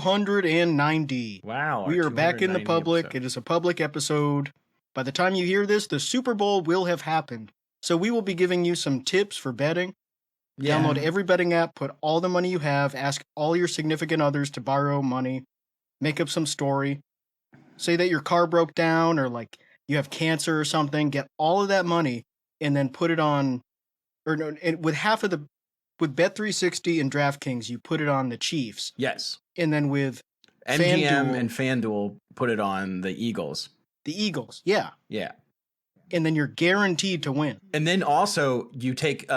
290. Wow. We are back in the 290 public. episode. It is a public episode. By the time you hear this, the Super Bowl will have happened. So we will be giving you some tips for betting. Yeah. Download every betting app, put all the money you have, ask all your significant others to borrow money, make up some story. Say that your car broke down or like you have cancer or something, get all of that money and then put it on, or no, with half of the, with Bet360 and DraftKings, you put it on the Chiefs. Yes. And then with MGM and FanDuel put it on the Eagles. The Eagles, yeah. Yeah. And then you're guaranteed to win. And then also you take,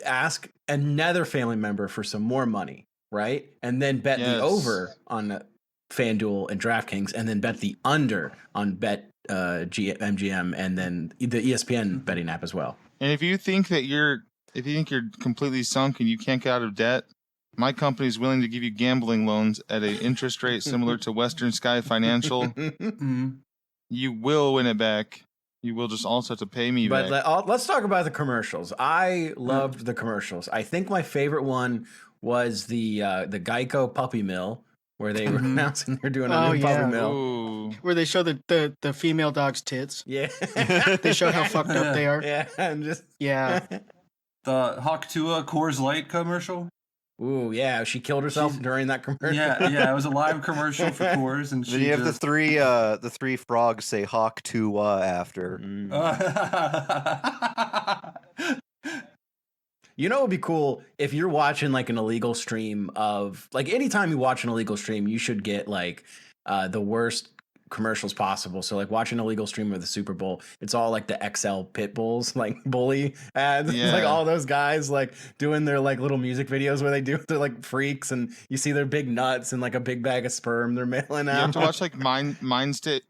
ask another family member for some more money, right? And then bet the over on FanDuel and DraftKings, and then bet the under on MGM, and then the ESPN betting app as well. And if you think you're completely sunk and you can't get out of debt, my company is willing to give you gambling loans at an interest rate similar to Western Sky Financial. You will win it back. You will just also have to pay me back. But let's talk about the commercials. I loved the commercials. I think my favorite one was the Geico puppy mill, where they were announcing they're doing a new puppy mill. Ooh. Where they show the female dog's tits. Yeah. They show how fucked up they are. Yeah. And just Yeah. The Hawk-Tua Coors Light commercial. Ooh, yeah. She killed herself during that commercial. Yeah. It was a live commercial for Coors, and then you have the three frogs say Hawk to after. You know, it would be cool if you're watching like an illegal stream of, like, anytime you watch an illegal stream, you should get like the worst commercials possible. So like watching an illegal stream of the Super Bowl, it's all like the XL pit bulls, like bully ads. It's like all those guys like doing their like little music videos where they're like freaks, and you see their big nuts and like a big bag of sperm they're mailing out. You have to watch like mindset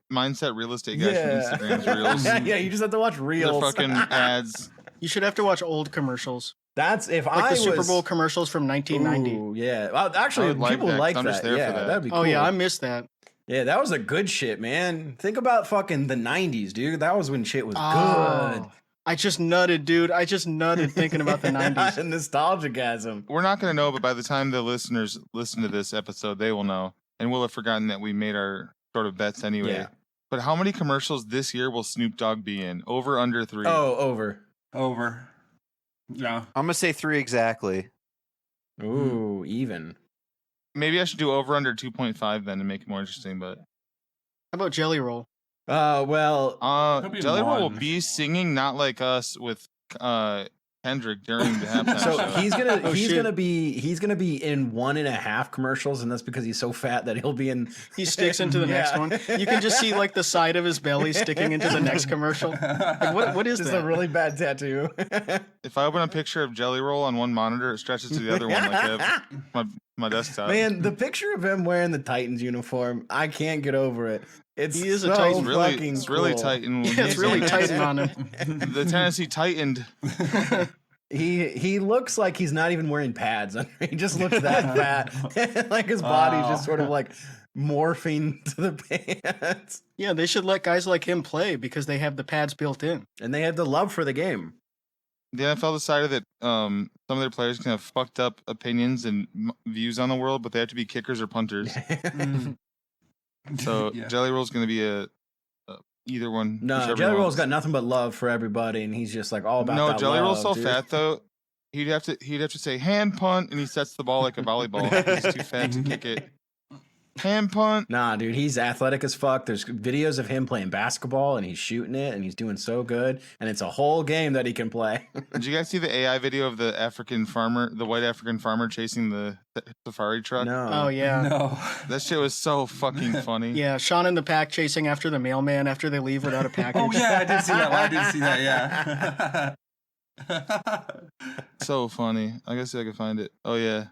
real estate guys from Instagram's reels. Yeah, you just have to watch reels. Their fucking ads. You should have to watch old commercials. That's if like I the Super Bowl commercials from 1990. Ooh, yeah. Well, actually, people like that. Yeah, that'd be cool. Oh yeah, I missed that. Yeah, that was a good shit, man. Think about fucking the 90s, dude. That was when shit was good. I just nutted, dude. I just nutted thinking about the 90s. Nostalgic-gasm. We're not going to know, but by the time the listeners listen to this episode, they will know. And we'll have forgotten that we made our sort of bets anyway. Yeah. But how many commercials this year will Snoop Dogg be in? Over, under 3? Oh, over. Yeah. I'm going to say 3 exactly. Ooh, even. Maybe I should do over under 2.5 then to make it more interesting. But how about Jelly Roll? Well, Jelly Roll will be singing "Not Like Us" with Kendrick during the halftime so show. he's gonna be in 1.5 commercials, and that's because he's so fat that he'll be in. He sticks into the next one. You can just see like the side of his belly sticking into the next commercial. Like, what is Just that? a really bad tattoo. If I open a picture of Jelly Roll on one monitor, it stretches to the other one like my desktop. Man, the picture of him wearing the Titans uniform, I can't get over it. He is so a Titan. It's really Titan. Yeah, it's really Titan on him. The Tennessee tightened. He looks like he's not even wearing pads. He just looks that fat. Like his body's just sort of like morphing to the pants. Yeah, they should let guys like him play because they have the pads built in. And they have the love for the game. The NFL decided that some of their players can have fucked up opinions and views on the world, but they have to be kickers or punters. So Jelly Roll's going to be a either one. No, Jelly Roll's got nothing but love for everybody, and he's just like all about. No, that Jelly Roll's so dude. fat though. He'd have to say hand punt, and he sets the ball like a volleyball. He's too fat to kick it. Hand punt. Nah, dude, he's athletic as fuck. There's videos of him playing basketball, and he's shooting it, and he's doing so good. And it's a whole game that he can play. Did you guys see the AI video of the white African farmer chasing the safari truck? No. Oh yeah. No. That shit was so fucking funny. Yeah, Sean and the pack chasing after the mailman after they leave without a package. Oh yeah, I did see that. Yeah. So funny. I guess I could find it. Oh yeah.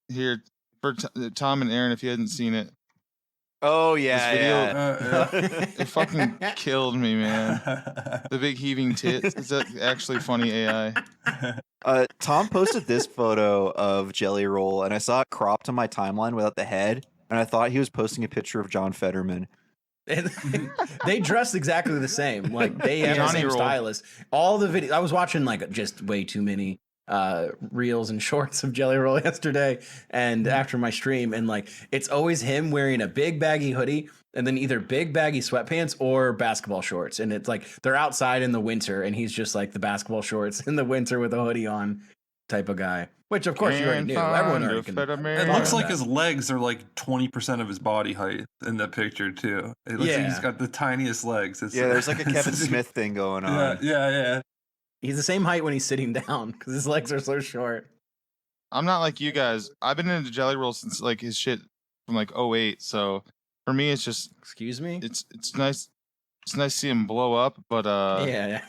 Here for Tom and Aaron, if you hadn't seen it. Oh yeah, It fucking killed me, man. The big heaving tits. It's actually funny AI. Tom posted this photo of Jelly Roll, and I saw it cropped on my timeline without the head, and I thought he was posting a picture of John Fetterman. They dress exactly the same. Like they have the same stylist. All the videos I was watching, like just way too many reels and shorts of Jelly Roll yesterday and after my stream, and like it's always him wearing a big baggy hoodie and then either big baggy sweatpants or basketball shorts, and it's like they're outside in the winter and he's just like the basketball shorts in the winter with a hoodie on type of guy, which of course you already knew. Everyone already can. It looks like his legs are like 20% of his body height in the picture too. It looks like he's got the tiniest legs. There's like a Kevin Smith thing going on. Yeah. He's the same height when he's sitting down because his legs are so short. I'm not like you guys. I've been into Jelly Roll since like his shit from like 08. So for me, it's just excuse me. It's nice. It's nice to see him blow up, but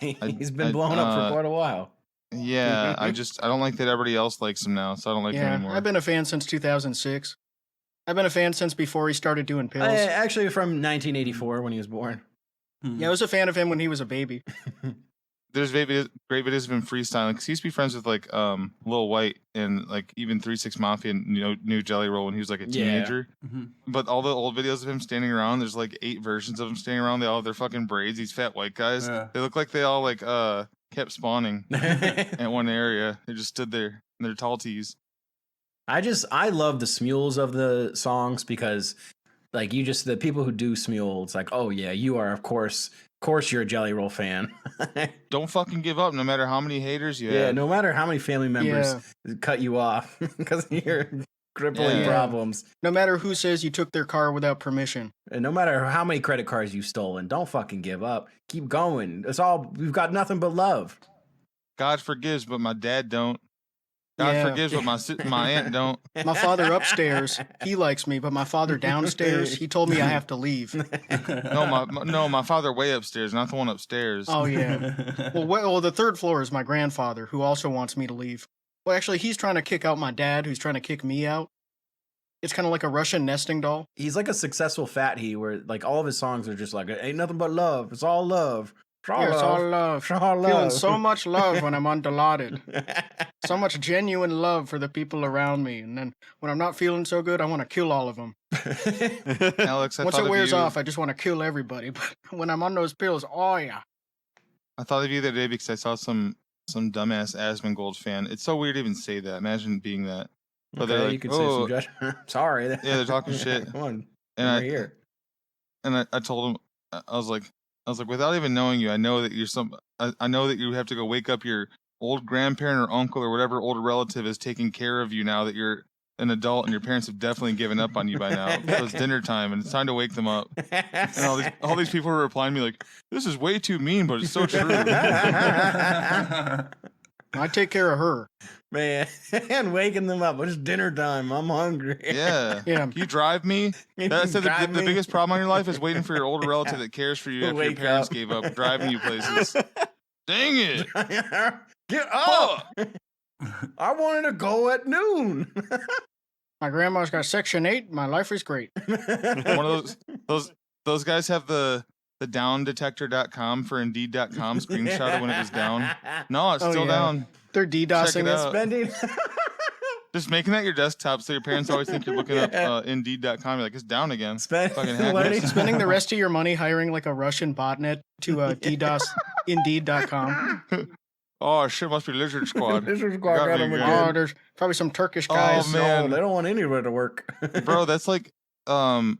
he's been blowing up for quite a while. Yeah, I don't like that everybody else likes him now, so I don't like him anymore. I've been a fan since 2006. I've been a fan since before he started doing pills. Actually, from 1984 when he was born. Yeah, I was a fan of him when he was a baby. There's great videos of him freestyling because he used to be friends with like Lil White and like even 3-6 Mafia and knew Jelly Roll when he was like a teenager. But all the old videos of him standing around, there's like 8 versions of him standing around. They all have their fucking braids. These fat white guys. Yeah. They look like they all like kept spawning at one area. They just stood there in their tall tees. I love the smules of the songs because like the people who do smule, it's like, oh yeah, you are of course you're a Jelly Roll fan. Don't fucking give up no matter how many haters you have. Yeah, no matter how many family members cut you off because of your crippling problems. No matter who says you took their car without permission. And no matter how many credit cards you've stolen, don't fucking give up. Keep going. We've got nothing but love. God forgives, but my dad don't. God forgives, but my aunt don't. My father upstairs, he likes me, but my father downstairs, he told me I have to leave. No, my father way upstairs, not the one upstairs. Oh yeah. Well, the third floor is my grandfather, who also wants me to leave. Well, actually, he's trying to kick out my dad, who's trying to kick me out. It's kind of like a Russian nesting doll. He's like a successful fat where like all of his songs are just like, ain't nothing but love. It's all love. It's all love. Feeling so much love when I'm undelauded. So much genuine love for the people around me. And then when I'm not feeling so good, I want to kill all of them. Alex, once it wears off, I just want to kill everybody. But when I'm on those pills, oh yeah. I thought of you the other day because I saw some dumbass Asmongold fan. It's so weird to even say that. Imagine being that. But they're like, you can say some judgment. Sorry. Yeah, they're talking shit. Come on. And here. And I told him, I was like, without even knowing you, I know that you're I know that you have to go wake up your old grandparent or uncle or whatever older relative is taking care of you now that you're an adult and your parents have definitely given up on you by now. So it's dinner time and it's time to wake them up. And all these people were replying to me like, this is way too mean, but it's so true. I take care of her. Man, and waking them up. It's dinner time. I'm hungry. Yeah. You drive me. That's the biggest problem in your life is waiting for your older relative that cares for you after your parents gave up driving you places. Dang it. Get up. I wanted to go at noon. My grandma's got Section 8. My life is great. One of those guys have the downdetector.com for indeed.com screenshot of when it was down. No, it's still down. They're DDoSing it. Spending. Just making that your desktop so your parents always think you're looking up indeed.com. You're like, it's down again. Spending the rest of your money hiring like a Russian botnet to DDoS indeed.com. Oh, shit, must be Lizard Squad. Lizard Squad got them again. Oh, there's probably some Turkish guys. Oh, man. They don't want anywhere to work. Bro, that's like, I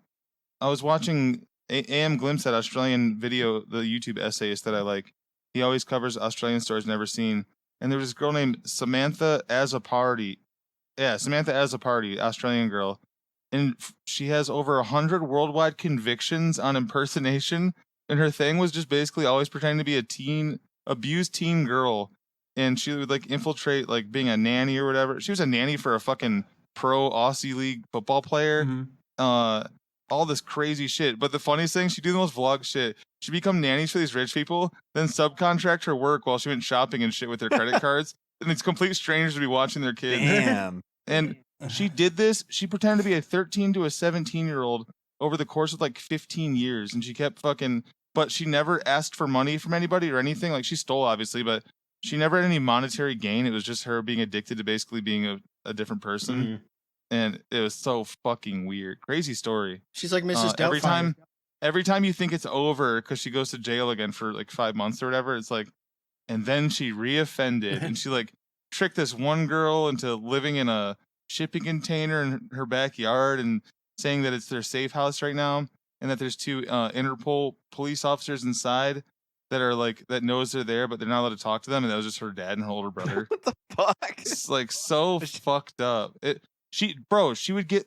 was watching AM Glimpse, that Australian video, the YouTube essayist that I like. He always covers Australian stories never seen. And there was this girl named Samantha Azzopardi. Yeah, Samantha Azzopardi, Australian girl. And she has over 100 worldwide convictions on impersonation. And her thing was just basically always pretending to be a abused teen girl. And she would like infiltrate like being a nanny or whatever. She was a nanny for a fucking pro Aussie League football player. Mm-hmm. All this crazy shit. But the funniest thing, she'd do the most vlog shit. She'd become nannies for these rich people, then subcontract her work while she went shopping and shit with their credit cards. And these complete strangers would be watching their kids. Damn. And she did this. She pretended to be a 13 to a 17-year-old over the course of like 15 years. And she kept but she never asked for money from anybody or anything. Like she stole, obviously, but she never had any monetary gain. It was just her being addicted to basically being a different person. Mm-hmm. And it was so fucking weird. Crazy story. She's like Mrs. Doubtfire. Every time you think it's over because she goes to jail again for like 5 months or whatever, it's like, and then she reoffended and she like trick this one girl into living in a shipping container in her backyard and saying that it's their safe house right now, and that there's 2 Interpol police officers inside that are like that knows they're there, but they're not allowed to talk to them, and that was just her dad and her older brother. What the fuck? It's like so fucked up. She would get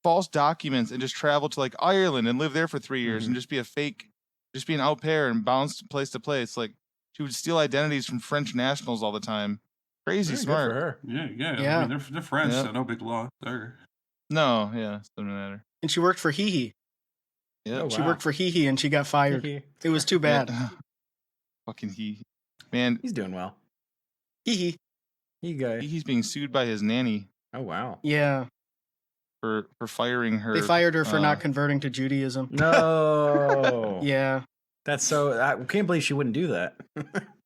false documents and just travel to like Ireland and live there for 3 years and just be an au pair and bounce place to place. Like she would steal identities from French nationals all the time. Crazy smart. Good for her. Yeah. I mean, they're French, so no big law there. No, yeah, doesn't matter. And she worked for Hee Hee. Yeah, Oh, She wow. worked for Hee Hee and she got fired. It was too bad. Yeah. Fucking man, He's doing well. Hee Hee. He guy. he's being sued by his nanny Oh wow. Yeah. for firing her. They fired her for not converting to Judaism. No. Yeah. That's so. I can't believe she wouldn't do that.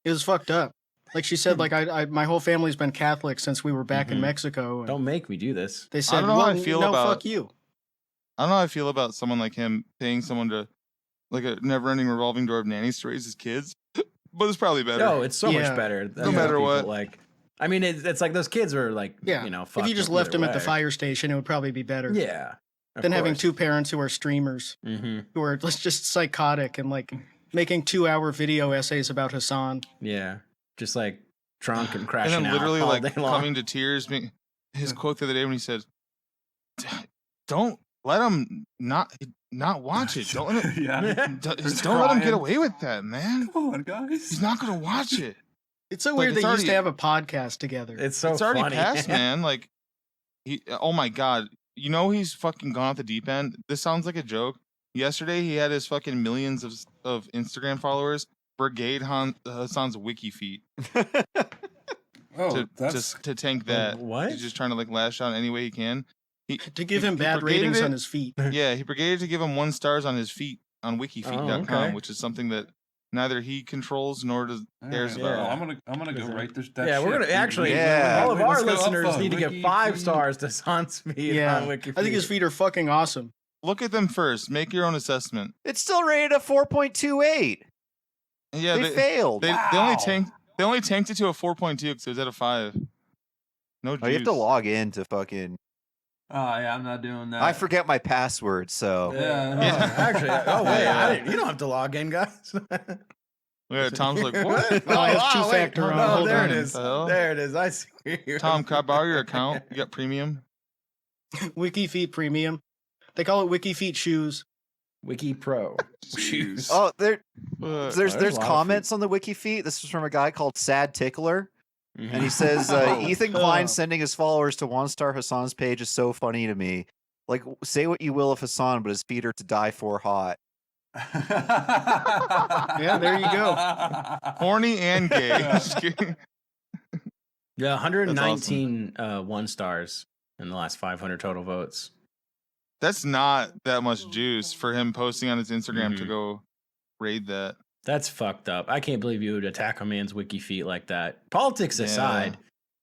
It was fucked up. Like she said, like I my whole family's been Catholic since we were back in Mexico. And Don't make me do this. they said, don't know how I well, feel no, about- fuck you. I don't know how I feel about someone like him paying someone to like a never-ending revolving door of nannies to raise his kids, but it's probably better. No, it's so Yeah. much better. than No matter people, what. Like, I mean, it's like those kids are like, Yeah. you know, If fucked you just up left either them at the way. fire station, it would probably be better Yeah. than having 2 parents who are streamers who are just psychotic and like making 2-hour video essays about Hassan. Yeah. Just like drunk and and crashing then literally out all like day long. coming to tears. His quote the other day when he said, "Don't let him not watch it. Don't let him, Yeah. just don't let him get away with that, man. Come on, guys. He's not gonna watch it. It's so Like, weird it's they used to already- have a podcast together. It's so It's already funny. passed, man. Like oh my god, you know he's fucking gone off the deep end. This sounds like a joke. Yesterday he had his fucking millions of Instagram followers brigade Hassan's wiki feet Oh, that's to tank that. What? He's just trying to like lash out any way he can. to give him he bad brigaded ratings it. on his feet. Yeah, he brigaded to give him 1 stars on his feet on wikifeet.com, okay. which is something that neither he controls nor does cares All right, about. well, I'm gonna go right this. That Yeah, we're shit, gonna dude. actually. Yeah. All of our Let's go up listeners on need to give Wiki 5 Feet. stars to Hassan's feed Yeah. on Wiki. I think his feet are fucking awesome. Look at them first. Make your own assessment. It's still rated a 4.28. Yeah, They failed. They only tanked it to a 4.2 because it was at a 5. No juice. Oh, you have to log in to fucking. Oh yeah, I'm not doing that. I forget my password, so. Yeah. Actually, oh wait, you don't have to log in, guys. Yeah, Tom's like, what? Oh, I have wait. 2-factor on. Oh, Hold there on. it is. The hell? There it is. I see. Tom, can I borrow your account? You got premium? Wiki Feet Premium. They call it Wiki Feet Shoes. Wiki Pro. Shoes. Oh, But there's there's a there's lot of comments on the wiki feed. This is from a guy called Sad Tickler, Mm-hmm. and he says Oh. Ethan Klein sending his followers to 1-star Hassan's page is so funny to me. Like, say what you will of Hassan, but his feet are to die for hot. Yeah, there you go. horny and gay. Just kidding. Yeah, 119 1 stars in the last 500 total votes. That's not that much juice for him posting on his Instagram to Mhm. go raid that. That's fucked up. I can't believe you would attack a man's wiki feet like that. Politics Yeah. aside,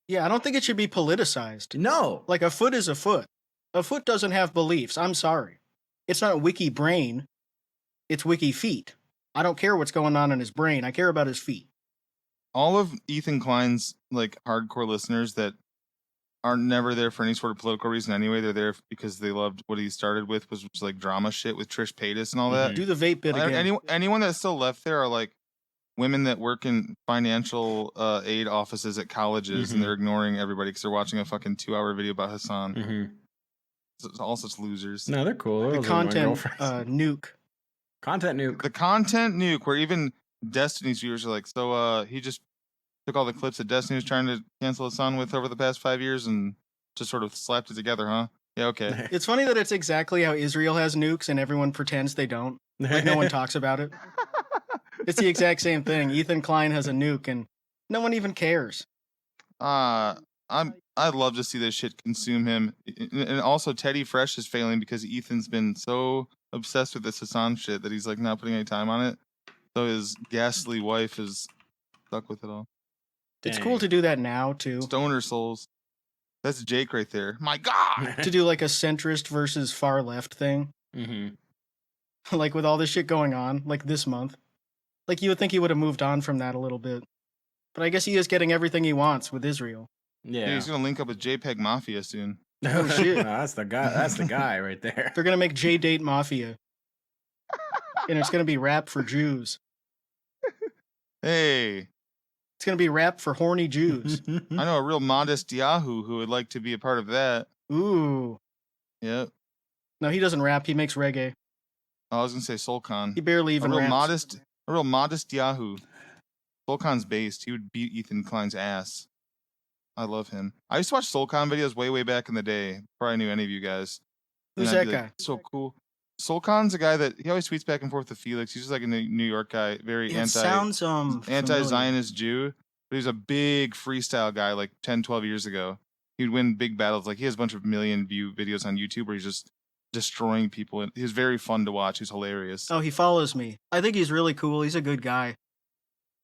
Yeah, I don't think it should be politicized. no. Like a foot is a foot. A foot doesn't have beliefs. I'm sorry. It's not wiki brain. It's wiki feet. I don't care what's going on in his brain. I care about his feet. All of Ethan Klein's like hardcore listeners that are never there for any sort of political reason anyway. They're there because they loved what he started with, was like drama shit with Trish Paytas and all that. Do the vape bit again. Anyone that's still left there are like women that work in financial aid offices at colleges, Mhm. and they're ignoring everybody because they're watching a fucking 2-hour video about Hassan. Mm-hmm. It's all such losers. No, they're cool. The Those are my content girlfriends. nuke. Content nuke. The content nuke, where even Destiny's viewers are like, so he just took all the clips that Destiny was trying to cancel Hassan with over the past 5 years and just sort of slapped it together, huh? Yeah, okay. It's funny that it's exactly how Israel has nukes and everyone pretends they don't. Like no one talks about it. It's the exact same thing. Ethan Klein has a nuke and no one even cares. I'd love to see this shit consume him. And also Teddy Fresh is failing because Ethan's been so obsessed with this Hassan shit that he's like not putting any time on it. So his ghastly wife is stuck with it all. It's Dang. cool to do that now too. Stoner souls. That's Jake right there. My God. To do like a centrist versus far left thing. Mm-hmm. Like with all this shit going on, like this month. Like you would think he would have moved on from that a little bit. But I guess he is getting everything he wants with Israel. Yeah, Yeah. he's gonna link up with JPEG soon. Oh, shit. No, that's the guy. That's the guy right there. They're gonna make JDateMafia, and it's gonna be rap for Jews. Hey, It's gonna be rap for horny Jews. I know a real modest Yahoo who would like to be a part of that. Ooh. Yep. No, he doesn't rap. He makes reggae. I was gonna say Solcon. He barely even raps. A real modest Yahoo. Solcon's based. He would beat Ethan Klein's ass. I love him. I used to watch Solcon videos way back in the day, before I knew any of you guys. Who's And I'd that be like, guy? so cool. Solcon's a guy that he always tweets back and forth with Felix. He's just like a New York guy, very It sounds familiar. anti-Zionist Jew. But he was a big freestyle guy like 10, 12 years ago. He'd win big battles. Like he has a bunch of million view videos on YouTube where he's just destroying people. And he's very fun to watch. He's hilarious. Oh, he follows me. I think he's really cool. He's a good guy.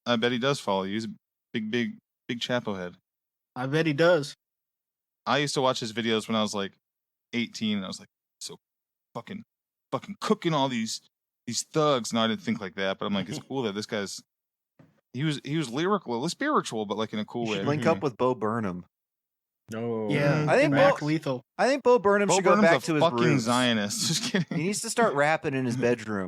I bet he does follow you. He's a big Chapo head. I bet he does. I used to watch his videos when I was like 18. And I was like, so fucking cooking all these thugs. No, I didn't think like that, but I'm like, it's cool that this guy's he was lyrical, spiritual, but like in a cool You way. should link up with Bo Burnham. No. Yeah, I think Mac Bo- Lethal. I think Bo Burnham Bo should go Burnham's back a to his fucking roots. Zionist. Just He kidding. needs to start rapping in his bedroom.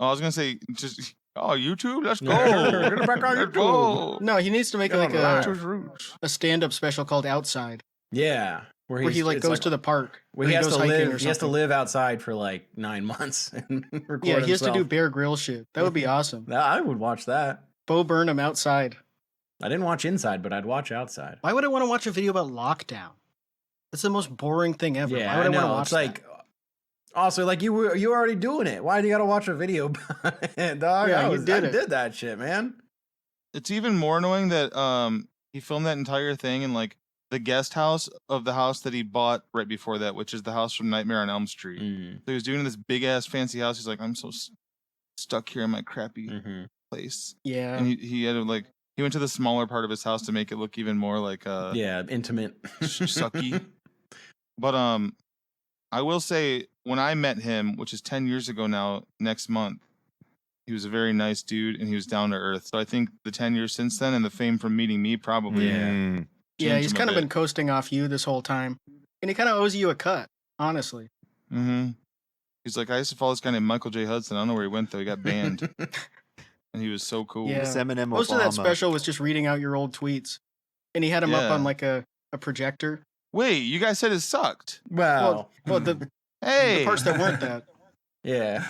I was gonna say just YouTube, let's go. Get it back on Let's YouTube. go. No, he needs to make Get like on Back to a, his roots. a stand-up special called Outside, Yeah. where he like it's goes to the park. where or he has goes to hiking or live. He has to something. live outside for like 9 months and record Yeah, he has to do himself. Bear Grylls shit. That would be awesome. I would watch that. Bo Burnham Outside. I didn't watch Inside, but I'd watch Outside. Why would I want to watch a video about lockdown? That's the most boring thing ever. Yeah, Why would I want to know. watch It's like also like you already doing it. Why do you got to watch a video about it, dog? Yeah, I you did it. did that shit, man. It's even more annoying that he filmed that entire thing in like the guest house of the house that he bought right before that, which is the house from Nightmare on Elm Street. Mm. So he was doing this big ass fancy house. He's like, I'm so stuck here in my crappy Mm-hmm. place, that? Yeah. and he had to like he went to the smaller part of his house to make it look even more like Yeah, intimate. sucky. But I will say when I met him, which is 10 years ago now, next month, he was a very nice dude and he was down to earth. So I think the 10 years since then and the fame from meeting me probably Yeah. Yeah, changed he's him a kind of bit. been coasting off you this whole time. And he kind of owes you a cut, honestly. Mm-hmm. He's like, I used to follow this guy named Michael J. Hudson. I don't know where he went though. He got banned, and he was so cool. Yeah. This Eminem Most Obama. of that special was just reading out your old tweets. And he had him up Yeah. on like a projector. Wait, you guys said it sucked. Well, Well, the Hey, parts that weren't that. yeah.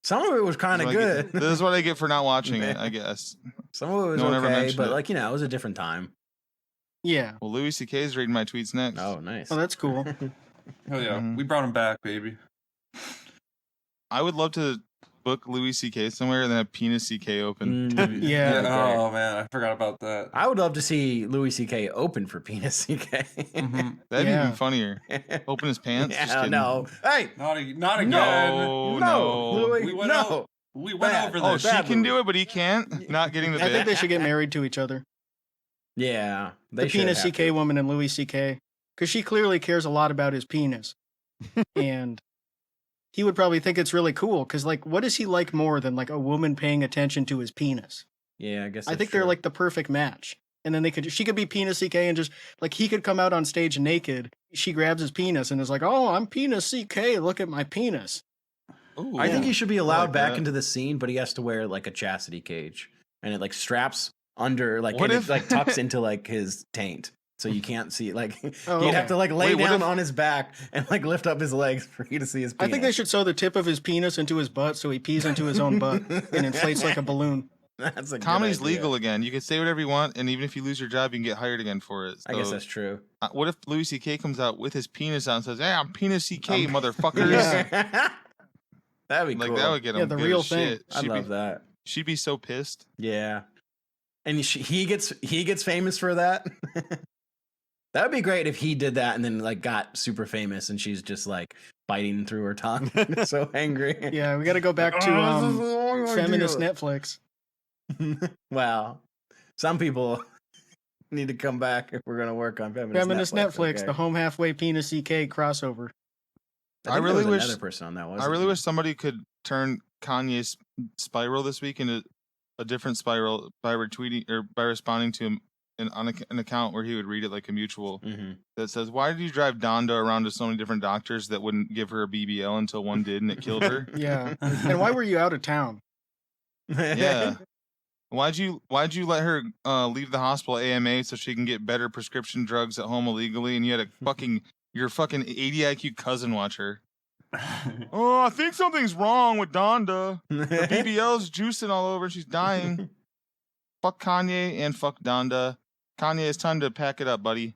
Some of it was kind of good. This is what I get for not watching it, I guess. Some of it was No one ever okay, mentioned but it. like, it was a different time. Yeah. Well, Louis C.K. is reading my tweets next. Oh, nice. Oh, that's cool. Oh yeah, Mhm. we brought him back, baby. I would love to book Louis C.K. somewhere and then have Penis C.K. open. Mm. Yeah. Oh man, I forgot about that. I would love to see Louis C.K. open for Penis C.K. Mhm. That'd be Yeah. even funnier. Open his pants. Just Yeah, kidding. no. Hey, Not again. No. Louis, We went no. out- We went Bad. over Oh, this. she can do it, but he can't. Not getting the I think bit. they should get married to each other. Yeah, The should penis have CK to. woman and Louis CK. Because she clearly cares a lot about his penis. And he would probably think it's really cool. Because, like, what does he like more than, like, a woman paying attention to his penis? Yeah, I guess. I that's think they're, true. like, the perfect match. And then she could be penis CK and just, like, he could come out on stage naked. She grabs his penis and is like, oh, I'm penis CK. Look at my penis. Ooh, I think he should be allowed like back that. into the scene, but he has to wear like a chastity cage, and it like straps under, like, What and if- it like tucks into like his taint, so you can't see. Like, Oh, you'd okay. have to like lay Wait, what down if- on his back and like lift up his legs for you to see his I penis. think they should sew the tip of his penis into his butt so he pees into his own butt and inflates like a balloon. That's a good Comedy's idea. legal again. You can say whatever you want, and even if you lose your job, you can get hired again for it. I guess So, that's true. what if Louis C.K. comes out with his penis out and says, "Hey, I'm penis C.K. Um, motherfuckers." Yeah. That'd be Like cool. that would get him. Yeah, the good real as thing. shit. I love that. She'd be so pissed. Yeah, and he gets famous for that. That would be great if he did that and then like got super famous and she's just like biting through her tongue, so angry. Yeah, we got to go back to Oh, this is the wrong feminist idea. Netflix. Well, some people need to come back if we're gonna work on feminist Netflix, okay. the home halfway penis CK crossover. I think really there was wish- another person on that. I Wasn't really there? wish somebody could turn Kanye's Spiral this week into a different spiral by retweeting or by responding to an account where he would read it like a mutual that says, "Why did you drive Donda around to so many different doctors that wouldn't give her a BBL until one did and it killed her?" Yeah. And why were you out of town? Yeah. Why'd you let her leave the hospital AMA so she can get better prescription drugs at home illegally, and you had your fucking 80 IQ cousin watch her? Oh, I think something's wrong with Donda. Her BBL's juicing all over. She's dying. Fuck Kanye and fuck Donda. Kanye, it's time to pack it up, buddy.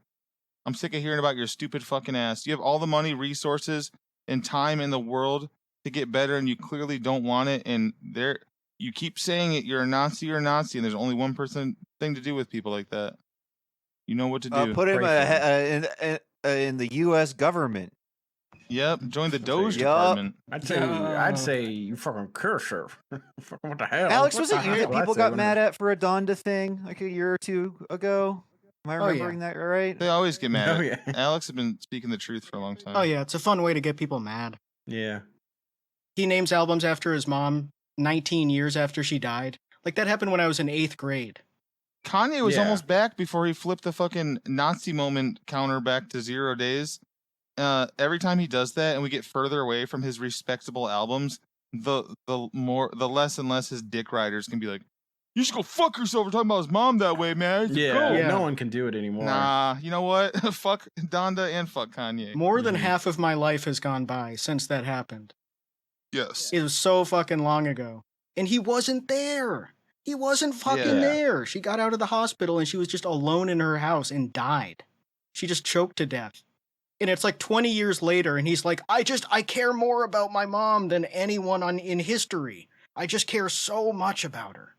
I'm sick of hearing about your stupid fucking ass. You have all the money, resources, and time in the world to get better, and you clearly don't want it. And you keep saying it. You're a Nazi. You're a Nazi, and there's only one thing to do with people like that. You know what to do. Put him in the U.S. government. Yep, join the Doge department. I'd say you fucking cursor. What the hell? Alex, was it you that people got mad at? at for a Donda thing like a year or two ago? Am I remembering that right? They always get mad. Oh, yeah. Alex has been speaking the truth for a long time. Oh yeah, it's a fun way to get people mad. Yeah. He names albums after his mom 19 years after she died. Like that happened when I was in 8th grade. Kanye was almost back before he flipped the fucking Nazi moment counter back to 0 days. Every time he does that and we get further away from his respectable albums, the less and less his dick riders can be like, "You should go fuck yourself for talking about his mom that way, man." Yeah, no one can do it anymore. Nah, you know what? Fuck Donda and fuck Kanye. More than half of my life has gone by since that happened. Yes. It was so fucking long ago. And he wasn't there. He wasn't fucking there. She got out of the hospital and she was just alone in her house and died. She just choked to death. And it's like 20 years later, and he's like, I care more about my mom than anyone in history. I just care so much about her.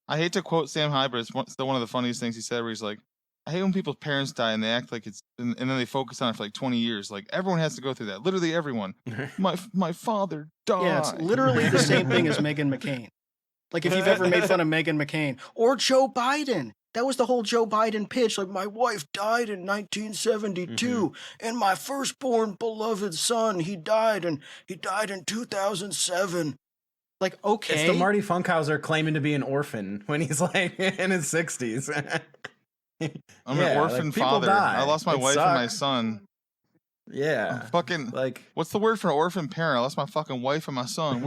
I hate to quote Sam Hyde, but it's still one of the funniest things he said, where he's like, I hate when people's parents die and they act like it's, and then they focus on it for like 20 years. Like, everyone has to go through that. Literally everyone. My father died. Yeah, it's literally the same thing as Meghan McCain. Like, if you've ever made fun of Meghan McCain. Or Joe Biden. That was the whole Joe Biden pitch. Like, my wife died in 1972, and my firstborn beloved son, he died in 2007. Like, okay. It's the Marty Funkhauser claiming to be an orphan when he's like in his 60s. I'm an orphan father. Die. I lost my wife and my son. Yeah. I'm fucking, like, what's the word for an orphan parent? I lost my fucking wife and my son.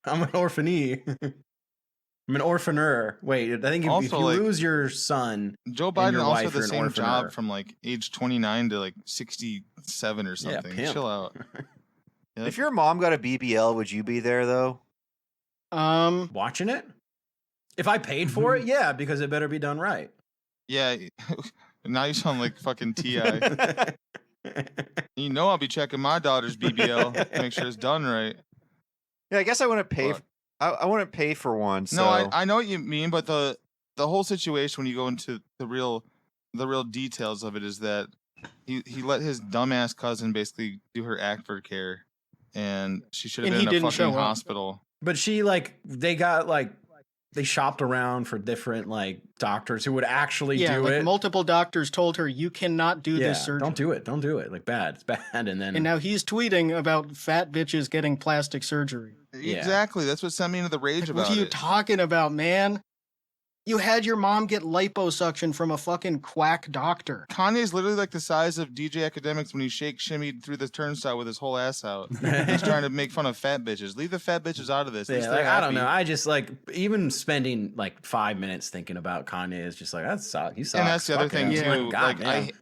I'm an orphanee. I'm an orphaner. Wait, I think if you lose your son, Joe Biden your also wife, had the same orphaner. job from like age 29 to like 67 or something. Yeah, chill out. Yep. If your mom got a BBL, would you be there though? Watching it? If I paid for it, yeah, because it better be done right. Yeah. Now you sound like fucking T.I. You know I'll be checking my daughter's BBL to make sure it's done right. Yeah, I guess I wouldn't pay. I wouldn't pay for one. So. No, I know what you mean, but the whole situation when you go into the real details of it is that he let his dumbass cousin basically do her Actford care, and she should have been in a fucking hospital. But she they shopped around for different doctors who would actually do it. Multiple doctors told her, you cannot do this surgery. Don't do it. Like, bad. It's bad. And now he's tweeting about fat bitches getting plastic surgery. Exactly. That's what sent me into the rage about it. What are you talking about, man? You had your mom get liposuction from a fucking quack doctor. Kanye's literally like the size of DJ Academics when he shimmied through the turnstile with his whole ass out. He's trying to make fun of fat bitches. Leave the fat bitches out of this. Yeah, I don't know. I just even spending 5 minutes thinking about Kanye is just like, that sucks. He sucks. And that's the other thing too.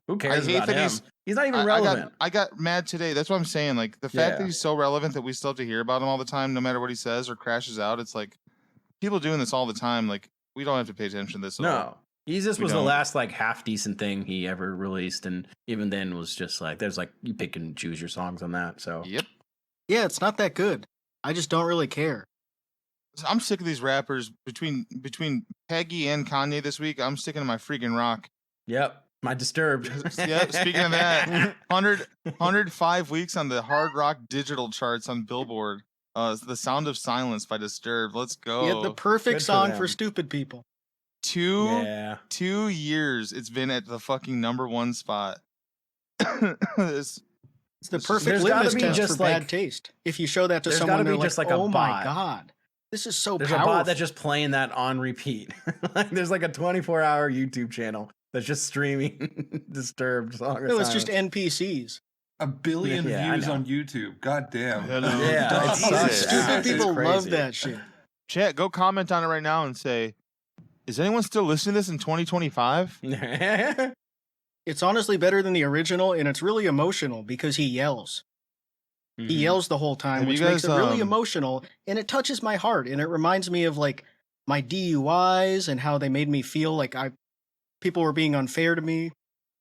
Who cares I hate about that him? He's not even relevant. I got mad today. That's what I'm saying. Like, the fact that he's so relevant that we still have to hear about him all the time, no matter what he says or crashes out. It's like people doing this all the time. Like, we don't have to pay attention to this at all. No. Yeezus was the last half decent thing he ever released, and even then was just there's you pick and choose your songs on that. So yep. Yeah, it's not that good. I just don't really care. I'm sick of these rappers between Peggy and Kanye this week. I'm sticking to my freaking rock. Yep. My Disturbed. Yeah, speaking of that, 105 weeks on the hard rock digital charts on Billboard. The Sound of Silence by Disturbed. Let's go. Yeah, the perfect song for stupid people. 2 years it's been at the fucking #1 spot. It's the perfect litmus test for bad taste. If you show that to someone, they're like, oh my God. This is so There's powerful. a bot that's just playing that on repeat. Like there's like a 24-hour YouTube channel that's just streaming Disturbed song. No, it's just NPCs. 1 billion Yeah, I views know. on YouTube. God damn. Yeah, it sucks. Stupid It's people love crazy. that shit. Chat, go comment on it right now and say, is anyone still listening to this in 2025? It's honestly better than the original, and it's really emotional because he yells. He yells the whole time, Have which you makes guys, it really emotional, and it touches my heart, and it reminds me of like my DUIs and how they made me feel like people were being unfair to me.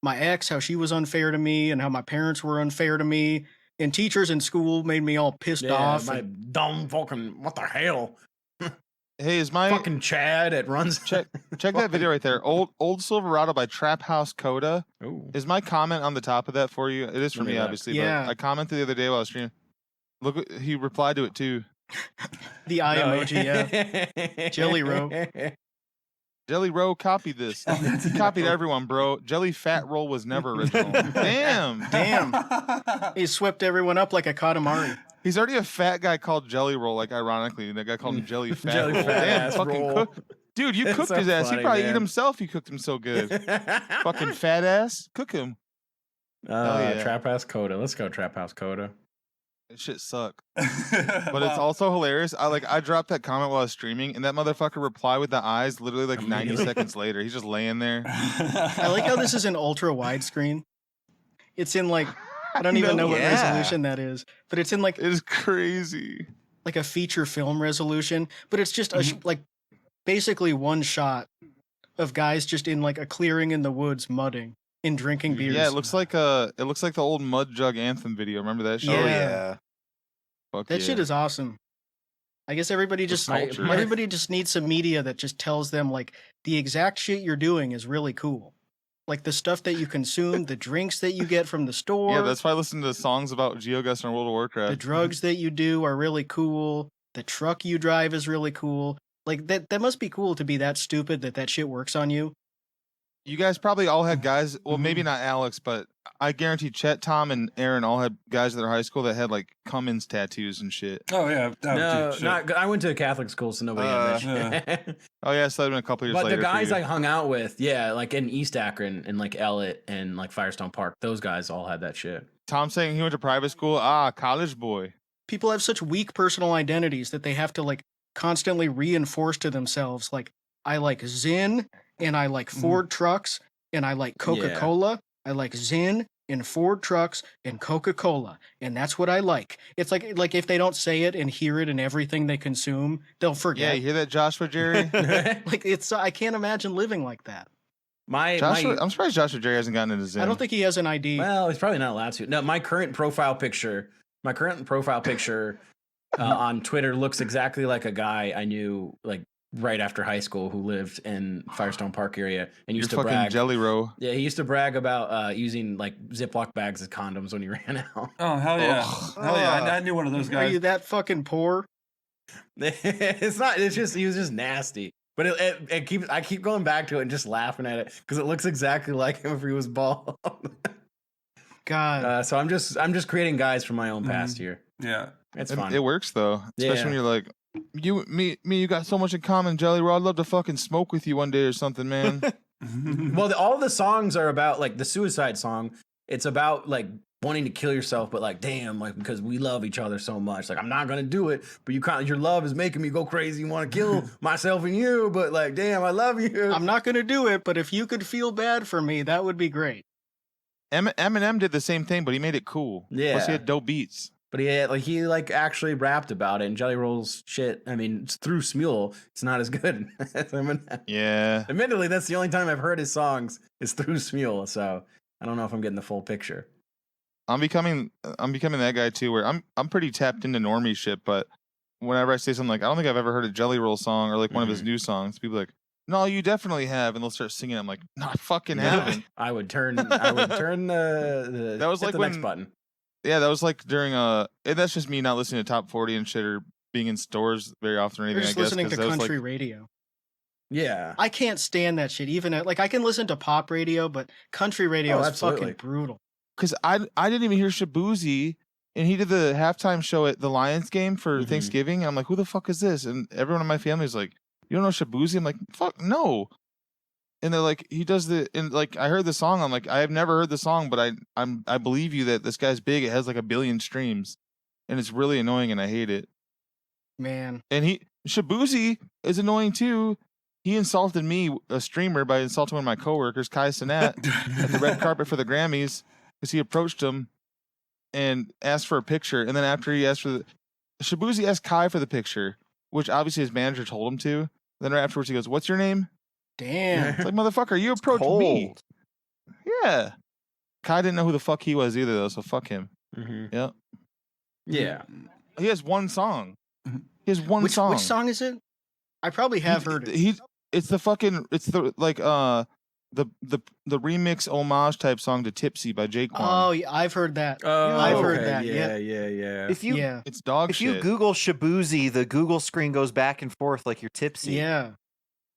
My ex, how she was unfair to me, and how my parents were unfair to me, and teachers in school made me all pissed off. My and- dumb fucking what the hell? Hey, is my Fucking Chad at runs. check that video right there? Old Silverado by Trap House Coda. Ooh. Is my comment on the top of that for you? It is for Let me me, look. obviously. Yeah. But I commented the other day while I was streaming. Look, he replied to it too. the eye emoji, yeah. Jelly Roll. Jelly Roll copied this. He copied everyone, bro. Jelly Fat Roll was never original. Damn. He swept everyone up like a Katamari. He's already a fat guy called Jelly Roll, like ironically. That guy called him Jelly Fat Jelly Roll. Fat Damn, ass fucking roll. cook. Dude, you It's cooked so his ass. funny, He probably man. ate himself. You cooked him so good. Fucking fat ass. Cook him. yeah. Trap House Coda. Let's go, Trap House Coda. That shit suck. But it's also hilarious. I dropped that comment while I was streaming, and that motherfucker replied with the eyes literally like 90 Immediately. seconds later. He's just laying there. I like how this is an ultra widescreen. It's in like I don't even know what Yeah. resolution that is, but it's in like It is crazy. a feature film resolution. But it's just like basically one shot of guys just in like a clearing in the woods mudding and drinking beers. Yeah, it looks like the old Mud Jug Anthem video. Remember that shit? Oh Yeah. yeah. Fuck That yeah. shit is awesome. I guess everybody just culture. everybody just needs some media that just tells them like the exact shit you're doing is really cool. Like the stuff that you consume, the drinks that you get from the store, Yeah, that's why I listen to songs about GeoGuessr and World of Warcraft. the drugs that you do are really cool. The truck you drive is really cool. Like that must be cool to be that stupid that shit works on you. You guys probably all had guys. Well, maybe not Alex, but I guarantee Chet, Tom, and Aaron all had guys at their high school that had like Cummins tattoos and shit. Oh yeah. No, Dude, not. I went to a Catholic school, so nobody had that shit. Oh yeah, so that'd been a couple years But later. the for guys you. I hung out with, yeah, like in East Akron and like Ellet and like Firestone Park, those guys all had that shit. Tom saying he went to private school. College boy. People have such weak personal identities that they have to like constantly reinforce to themselves like I like Zin and I like Ford trucks and I like Coca-Cola. I like Zin and Ford trucks and Coca-Cola, and that's what I like. It's like if they don't say it and hear it in everything they consume, they'll Yeah, forget. you hear that, Joshua Jerry? Like it's I can't imagine living like that. I'm surprised Joshua Jerry hasn't gotten into Zen. I don't think he has an ID. Well, he's probably not allowed to. No, my current profile picture on Twitter looks exactly like a guy I knew like right after high school who lived in Firestone Park area and You're used to fucking brag. Jelly Roll. Yeah, he used to brag about using like Ziploc bags as condoms when he ran out. Oh hell yeah. Ugh. Hell yeah. I knew one of those Are guys. you that fucking poor? It's not. It's just he was just nasty. But I keep going back to it and just laughing at it because it looks exactly like him if he was bald. God. So I'm just creating guys from my own past here. Yeah. It's fun. It works though, especially Yeah. when you're like, you got so much in common, Jelly Roll. I'd love to fucking smoke with you one day or something, man. Well, all the songs are about like the suicide song. It's about like wanting to kill yourself, but like, damn, like because we love each other so much. Like I'm not gonna do it, but your love is making me go crazy and want to kill myself and you. But like, damn, I love you. I'm not gonna do it, but if you could feel bad for me, that would be great. Eminem did the same thing, but he made it cool. Yeah. Plus he had dope beats. But he actually rapped about it. And Jelly Roll's shit, I mean, it's through Smule. It's not as good. Yeah. Admittedly, that's the only time I've heard his songs is through Smule. So I don't know if I'm getting the full picture. I'm becoming that guy too, where I'm pretty tapped into normie shit, but whenever I say something like, I don't think I've ever heard a Jelly Roll song or like one of his new songs, people are like, no, you definitely have, and they'll start singing. I'm like, no, I fucking haven't. I would turn the That was hit like the when next button. Yeah, that was like during and that's just me not listening to top 40 and shit or being in stores very often or You're anything. just I guess listening to 'cause that was, country like, radio. Yeah. I can't stand that shit. Even like I can listen to pop radio, but country radio Oh, is absolutely. fucking brutal. Because I didn't even hear Shabuzi and he did the halftime show at the Lions game for Thanksgiving. And I'm like, who the fuck is this? And everyone in my family is like, you don't know Shabuzi? I'm like, fuck no. And they're like, he does and like I heard the song. I'm like, I have never heard the song, but I believe you that this guy's big. It has like 1 billion streams, and it's really annoying, and I hate it. Man. And Shabuzi is annoying too. He insulted me, a streamer, by insulting one of my coworkers, Kai Cenat, at the red carpet for the Grammys, because he approached him and asked for a picture. And then after he asked for Shabuzi asked Kai for the picture, which obviously his manager told him to. Then right afterwards he goes, "What's your name?" Damn. It's like, motherfucker, you approached me. Yeah. Kai didn't know who the fuck he was either, though, so fuck him. Yep. Yeah. He has one song. He has one song. Which song is it? I probably have heard it. It's the remix homage type song to Tipsy by Jake. Oh, yeah, I've heard that. Oh, I've heard that. Yeah. It's dog shit. If you Google Shabuzi, the Google screen goes back and forth like you're tipsy. Yeah.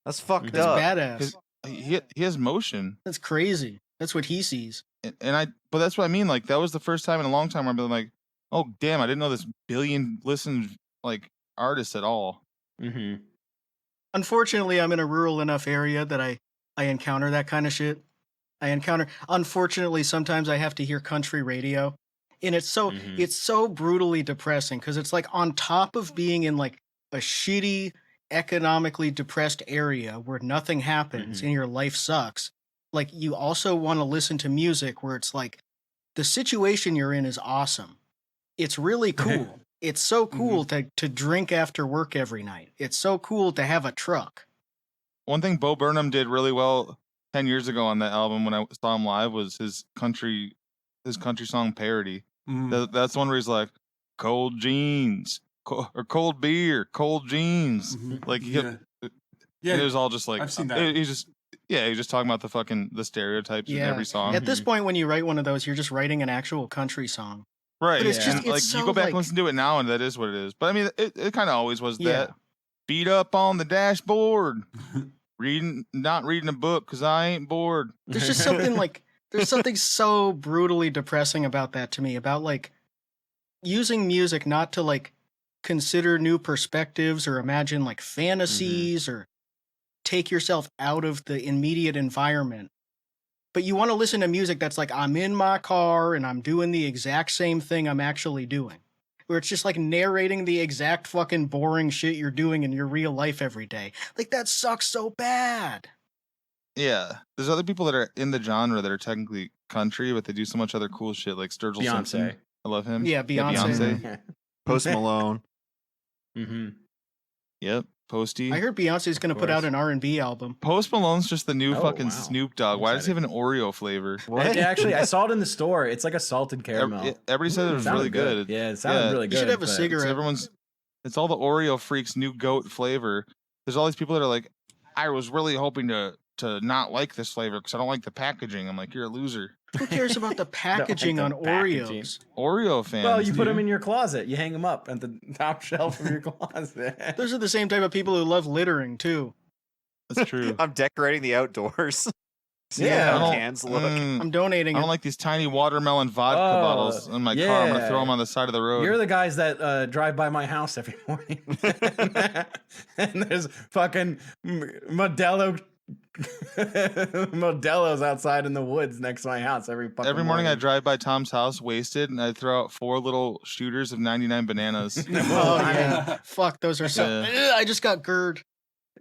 That's fucked That's up. badass. He has motion. That's crazy. That's what he sees. But that's what I mean. Like, that was the first time in a long time where I've been like, oh damn, I didn't know this billion listened like artist at all. Unfortunately, I'm in a rural enough area that I encounter that kind of shit. Unfortunately, sometimes I have to hear country radio, and it's so brutally depressing because it's like on top of being in like a shitty, economically depressed area where nothing happens and your life sucks. Like, you also want to listen to music where it's like the situation you're in is awesome. It's really cool. It's so cool to drink after work every night. It's so cool to have a truck. One thing Bo Burnham did really well 10 years ago on that album when I saw him live was his country song parody. That's the one where he's like, cold jeans, or cold beer, cold jeans. Like, it was all just like, I've seen that. He's just talking about the stereotypes in every song. At this point, when you write one of those, you're just writing an actual country song. Right. But it's just, like, it's so, you go back like, and listen to it now, and that is what it is. But I mean, it kind of always was Yeah. that. Beat up on the dashboard, not reading a book because I ain't bored. There's just something like, there's something so brutally depressing about that to me, about like using music not to like consider new perspectives or imagine like fantasies or take yourself out of the immediate environment. But you want to listen to music that's like, I'm in my car and I'm doing the exact same thing I'm actually doing. Where it's just like narrating the exact fucking boring shit you're doing in your real life every day. Like, that sucks so bad. Yeah. There's other people that are in the genre that are technically country, but they do so much other cool shit, like Sturgill Simpson. I love him. Yeah, Beyonce. Post Malone. Yep. Posty. I heard Beyonce's going to put out an R&B album. Post Malone's just the new Snoop Dogg. Why does he have an Oreo flavor? What? Actually, I saw it in the store. It's like a salted caramel. Everybody said it was really good. Yeah, it sounded really good. You should have a cigarette. It's all the Oreo freaks' new goat flavor. There's all these people that are like, I was really hoping to not like this flavor because I don't like the packaging. I'm like, you're a loser. Who cares about the packaging on Oreos? Oreo fans. Well, you put them in your closet. You hang them up at the top shelf of your closet. Those are the same type of people who love littering, too. That's true. I'm decorating the outdoors. Yeah. How cans look. I'm donating I don't like these tiny watermelon vodka bottles in my car. I'm going to throw them on the side of the road. You're the guys that drive by my house every morning. And there's fucking Modelo's outside in the woods next to my house every morning. I drive by Tom's house wasted, and I throw out 4 little shooters of 99 bananas. Oh, yeah. Fuck, those are so... I just got GERD.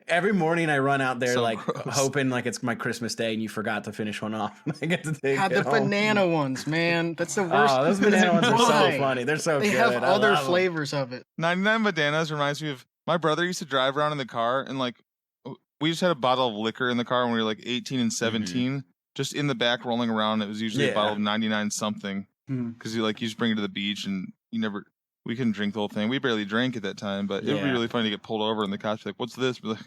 Every morning I run out there So gross. hoping like it's my Christmas day and you forgot to finish one off. I get to take God, it the home. banana ones, man. That's the worst. Oh, those banana ones are so Why? funny. They're so They good. have I other love 'em. flavors of it. 99 bananas reminds me of my brother used to drive around in the car, and like we just had a bottle of liquor in the car when we were like 18 and 17, just in the back rolling around. It was usually a bottle of 99 something because you just bring it to the beach, and we couldn't drink the whole thing. We barely drank at that time, but it would be really funny to get pulled over and the cops be like, "What's this?" We're like,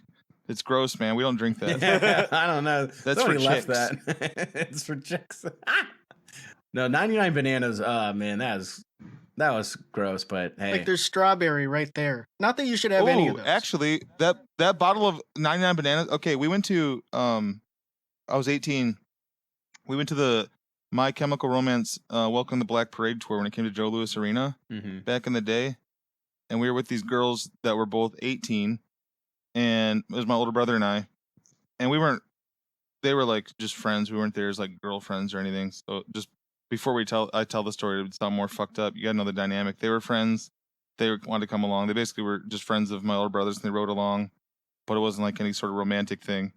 it's gross, man. We don't drink that. I don't know. That's Somebody for left chicks. that. It's for chicks. No, 99 bananas. Man, that was gross. But hey, Like, there's strawberry right there. Not that you should have any of those. Actually, that bottle of 99 bananas. Okay, we went to I was 18. We went to the My Chemical Romance Welcome to Black Parade tour when it came to Joe Louis Arena back in the day. And we were with these girls that were both 18. And it was my older brother and I. And they were like just friends. We weren't there as like girlfriends or anything. So just before I tell the story, it would sound more fucked up. You gotta know the dynamic. They were friends. They wanted to come along. They basically were just friends of my older brothers and they rode along. But it wasn't like any sort of romantic thing.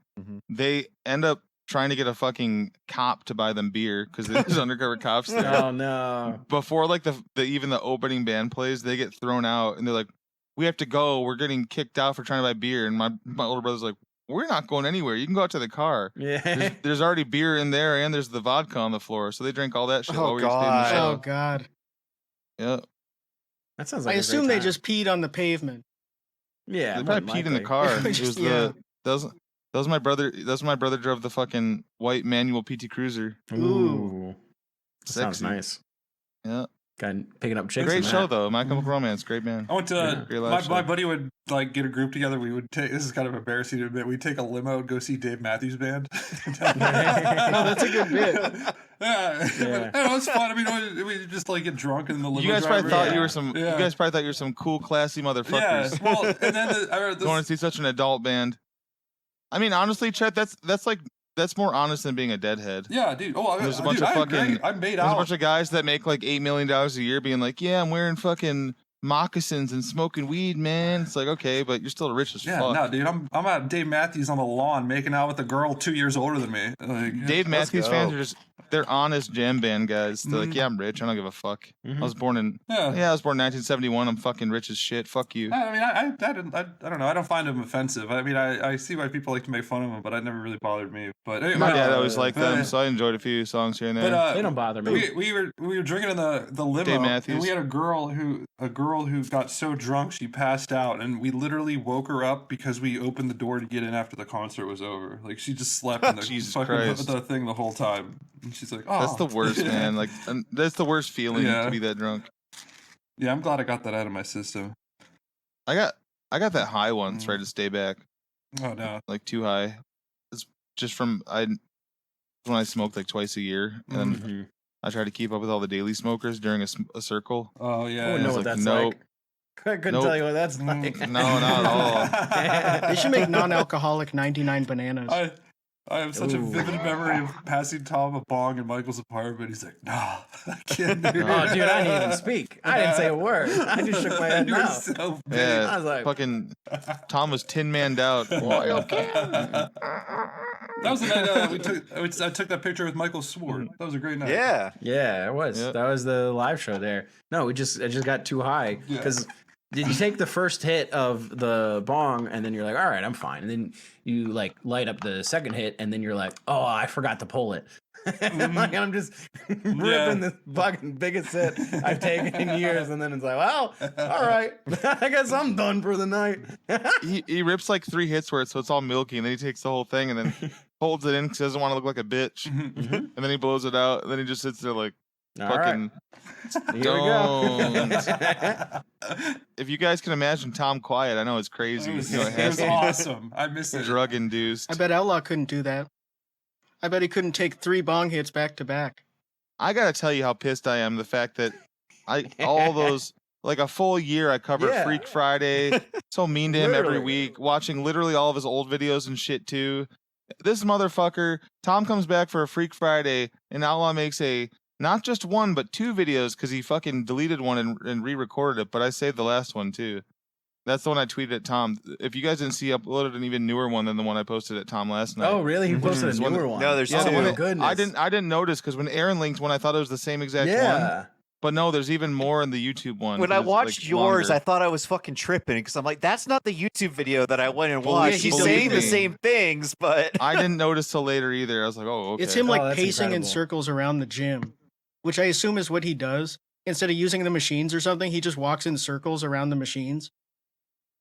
They end up trying to get a fucking cop to buy them beer because there's undercover cops there. Oh no! Before like even the opening band plays, they get thrown out and they're like, "We have to go. We're getting kicked out for trying to buy beer." And my older brother's like, "We're not going anywhere. You can go out to the car. Yeah, there's already beer in there and there's the vodka on the floor." So they drank all that shit while we were staying in the show. Oh god! Yeah, that sounds like. I assume they just peed on the pavement. Yeah, they probably peed in the car. It was that was my brother. That's my brother drove the fucking white manual PT Cruiser. Ooh, sounds Sexy. Nice. Yeah, picking up chicks. Great show though. My Chemical Romance, great band. I went to my buddy would like get a group together. We would take. This is kind of embarrassing to admit. We'd take a limo and go see Dave Matthews Band. No, that's a good bit. Yeah, it was fun. I mean, we just like get drunk in the limo. You guys probably thought you were some. Yeah. You guys probably thought you were some cool, classy motherfuckers. Yeah. Well, and then I heard this. Going to see such an adult band. I mean, honestly, Chet, that's more honest than being a deadhead. Yeah, dude. Oh, there's a bunch of fucking. I made there's out. a bunch of guys that make like $8 million a year, being like, "Yeah, I'm wearing fucking moccasins and smoking weed, man." It's like, okay, but you're still rich as fuck. No, dude. I'm at Dave Matthews on the lawn making out with a girl 2 years older than me. Like, Dave Matthews fans are they're honest jam band guys. They're like, yeah, I'm rich. I don't give a fuck. I was born in I was born in 1971. I'm fucking rich as shit. Fuck you. I mean, I don't know. I don't find him offensive. I mean, I see why people like to make fun of him, but it never really bothered me. But anyway, my dad always liked them, so I enjoyed a few songs here and there. But they don't bother me. We were drinking in the limo, Dave Matthews. and we had a girl who got so drunk she passed out, and we literally woke her up because we opened the door to get in after the concert was over. Like she just slept in the the thing the whole time. And she's like, "Oh, that's the worst, man. Like that's the worst feeling to be that drunk." Yeah, I'm glad I got that out of my system. I got that high once, tried to stay back. Oh no, like too high. It's just from when I smoked like twice a year, and I tried to keep up with all the daily smokers during a circle. Oh yeah, I wouldn't know what that's like. I couldn't tell you what that's like. No, not at all. They should make non-alcoholic 99 bananas. I have such a vivid memory of passing Tom a bong in Michael's apartment. He's like, "No, I can't do it." Oh, dude, I didn't even speak. I didn't say a word. I just shook my head. You were so big. Yeah, I was like, fucking Tom was Tin Manned out. That was the night I took that picture with Michael Sword. That was a great night. Yeah, it was. Yep. That was the live show there. No, I just got too high because. Did you take the first hit of the bong and then you're like, all right, I'm fine. And then you like light up the second hit and then you're like, oh, I forgot to pull it. Like I'm just ripping the fucking biggest hit I've taken in years. And then it's like, well, all right, I guess I'm done for the night. he rips like 3 hits where it's all milky and then he takes the whole thing and then holds it in because he doesn't want to look like a bitch. And then he blows it out and then he just sits there like, fucking don't. If you guys can imagine Tom quiet, I know it's crazy. It was awesome. I miss it. Drug induced. I bet Outlaw couldn't do that. I bet he couldn't take 3 bong hits back to back. I gotta tell you how pissed I am. The fact that all those like a full year I covered Freak Friday. So mean to him every week, watching literally all of his old videos and shit too. This motherfucker, Tom comes back for a Freak Friday, and Outlaw makes not just 1, but 2 videos because he fucking deleted one and re-recorded it. But I saved the last one too. That's the one I tweeted at Tom. If you guys didn't see, I uploaded an even newer one than the one I posted at Tom last night. Oh, really? He posted a newer one. No, there's 2. Oh, goodness. I didn't notice because when Aaron linked one, I thought it was the same exact one. But no, there's even more in the YouTube one. When I watched like yours, longer. I thought I was fucking tripping because I'm like, that's not the YouTube video that I went and watched. He's saying the same things, but I didn't notice till later either. I was like, oh, okay. It's him like pacing incredible. in circles around the gym, which I assume is what he does. Instead of using the machines or something, he just walks in circles around the machines.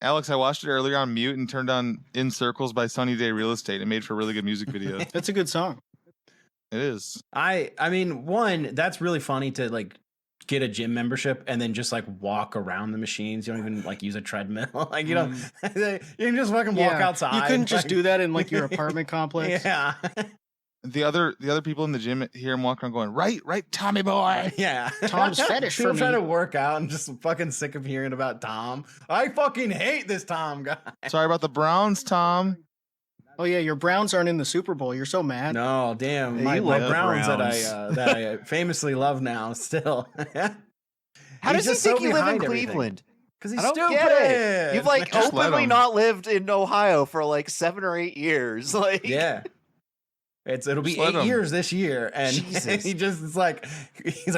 Alex, I watched it earlier on mute and turned on In Circles by Sunny Day Real Estate. It made for a really good music video. That's a good song. It is. I mean, one, that's really funny to like get a gym membership and then just like walk around the machines. You don't even like use a treadmill. Like you you can just fucking walk outside. You couldn't just do that in like your apartment complex. Yeah. the other people in the gym hear him walking around going, right, Tommy boy. Yeah. Tom's fetish People for trying me. to work out and just fucking sick of hearing about Tom. I fucking hate this Tom guy. Sorry about the Browns, Tom. Oh yeah, your Browns aren't in the Super Bowl. You're so mad. No, damn. Hey, My you love the Browns Browns. that I famously love now still. How He's does he just think so you live in behind everything. Cleveland? Because he's I don't stupid. get it. You've like Just let openly him. not lived in Ohio for like 7 or 8 years. Like, Yeah. It'll be Just let 8 him. years this year, and Jesus. he's like,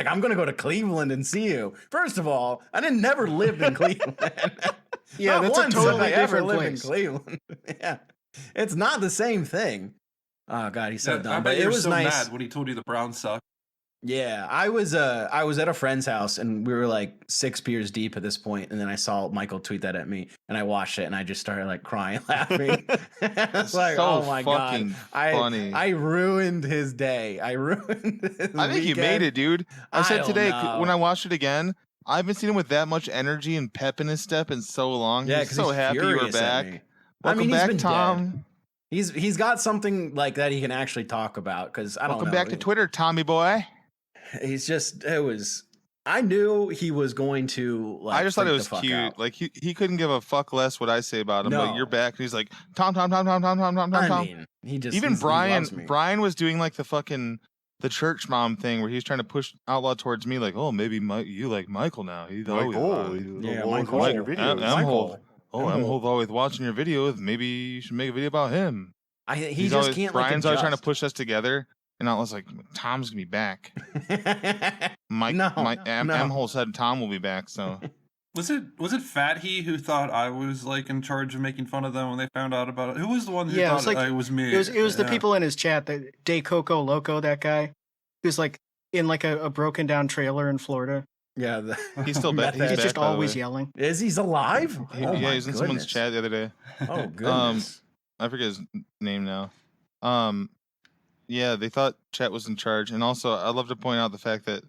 I'm gonna go to Cleveland and see you. First of all, I never lived in Cleveland. Yeah, Not that's a once have totally I ever different lived place. in Cleveland. Yeah, it's not the same thing. Oh God, he's so I dumb. bet But you it were was so nice. mad when he told you the Browns suck. Yeah, I was at a friend's house and we were like 6 beers deep at this point, and then I saw Michael tweet that at me, and I watched it and I just started like crying, laughing. It's like, So oh my god, fucking funny. I ruined his day. I ruined his I think you weekend. made it, dude. I I said don't today know. when I watched it again, I haven't seen him with that much energy and pep in his step in so long. Yeah, He's because so he's happy you were furious at back. me. Welcome he's back, been Tom. dead. He's got something like that he can actually talk about. Because I don't Welcome know. back to Twitter, Tommy boy. He's just I knew he was going to like. I just thought it freak was the fuck cute. out. Like he couldn't give a fuck less what I say about him. But No. you're back, and he's like Tom. I Tom. mean, he just Even he loves me. Brian was doing like the church mom thing where he was trying to push Outlaw towards me, like, oh, maybe you like Michael now. He's always Yeah, Michael. Michael. Michael. Oh, Michael. Emhole's always watching your videos. Maybe you should make a video about him. He He's just always, can't. Brian's always trying to adjust. push us together, and I was like, Tom's gonna be back. No, no. Emhole said Tom will be back, so Was it Fat He who thought I was like in charge of making fun of them when they found out about it? Who was the one who Yeah, it thought was like- it was me? It was the Yeah. people in his chat that De Coco Loco, that guy, who's like in like a broken down trailer in Florida. Yeah, he's still back. He's He's back, just by the always way. yelling. He's alive? Yeah, my he's in someone's goodness. chat the other day. Oh goodness. I forget his name now. Yeah, they thought Chet was in charge, and also I'd love to point out the fact that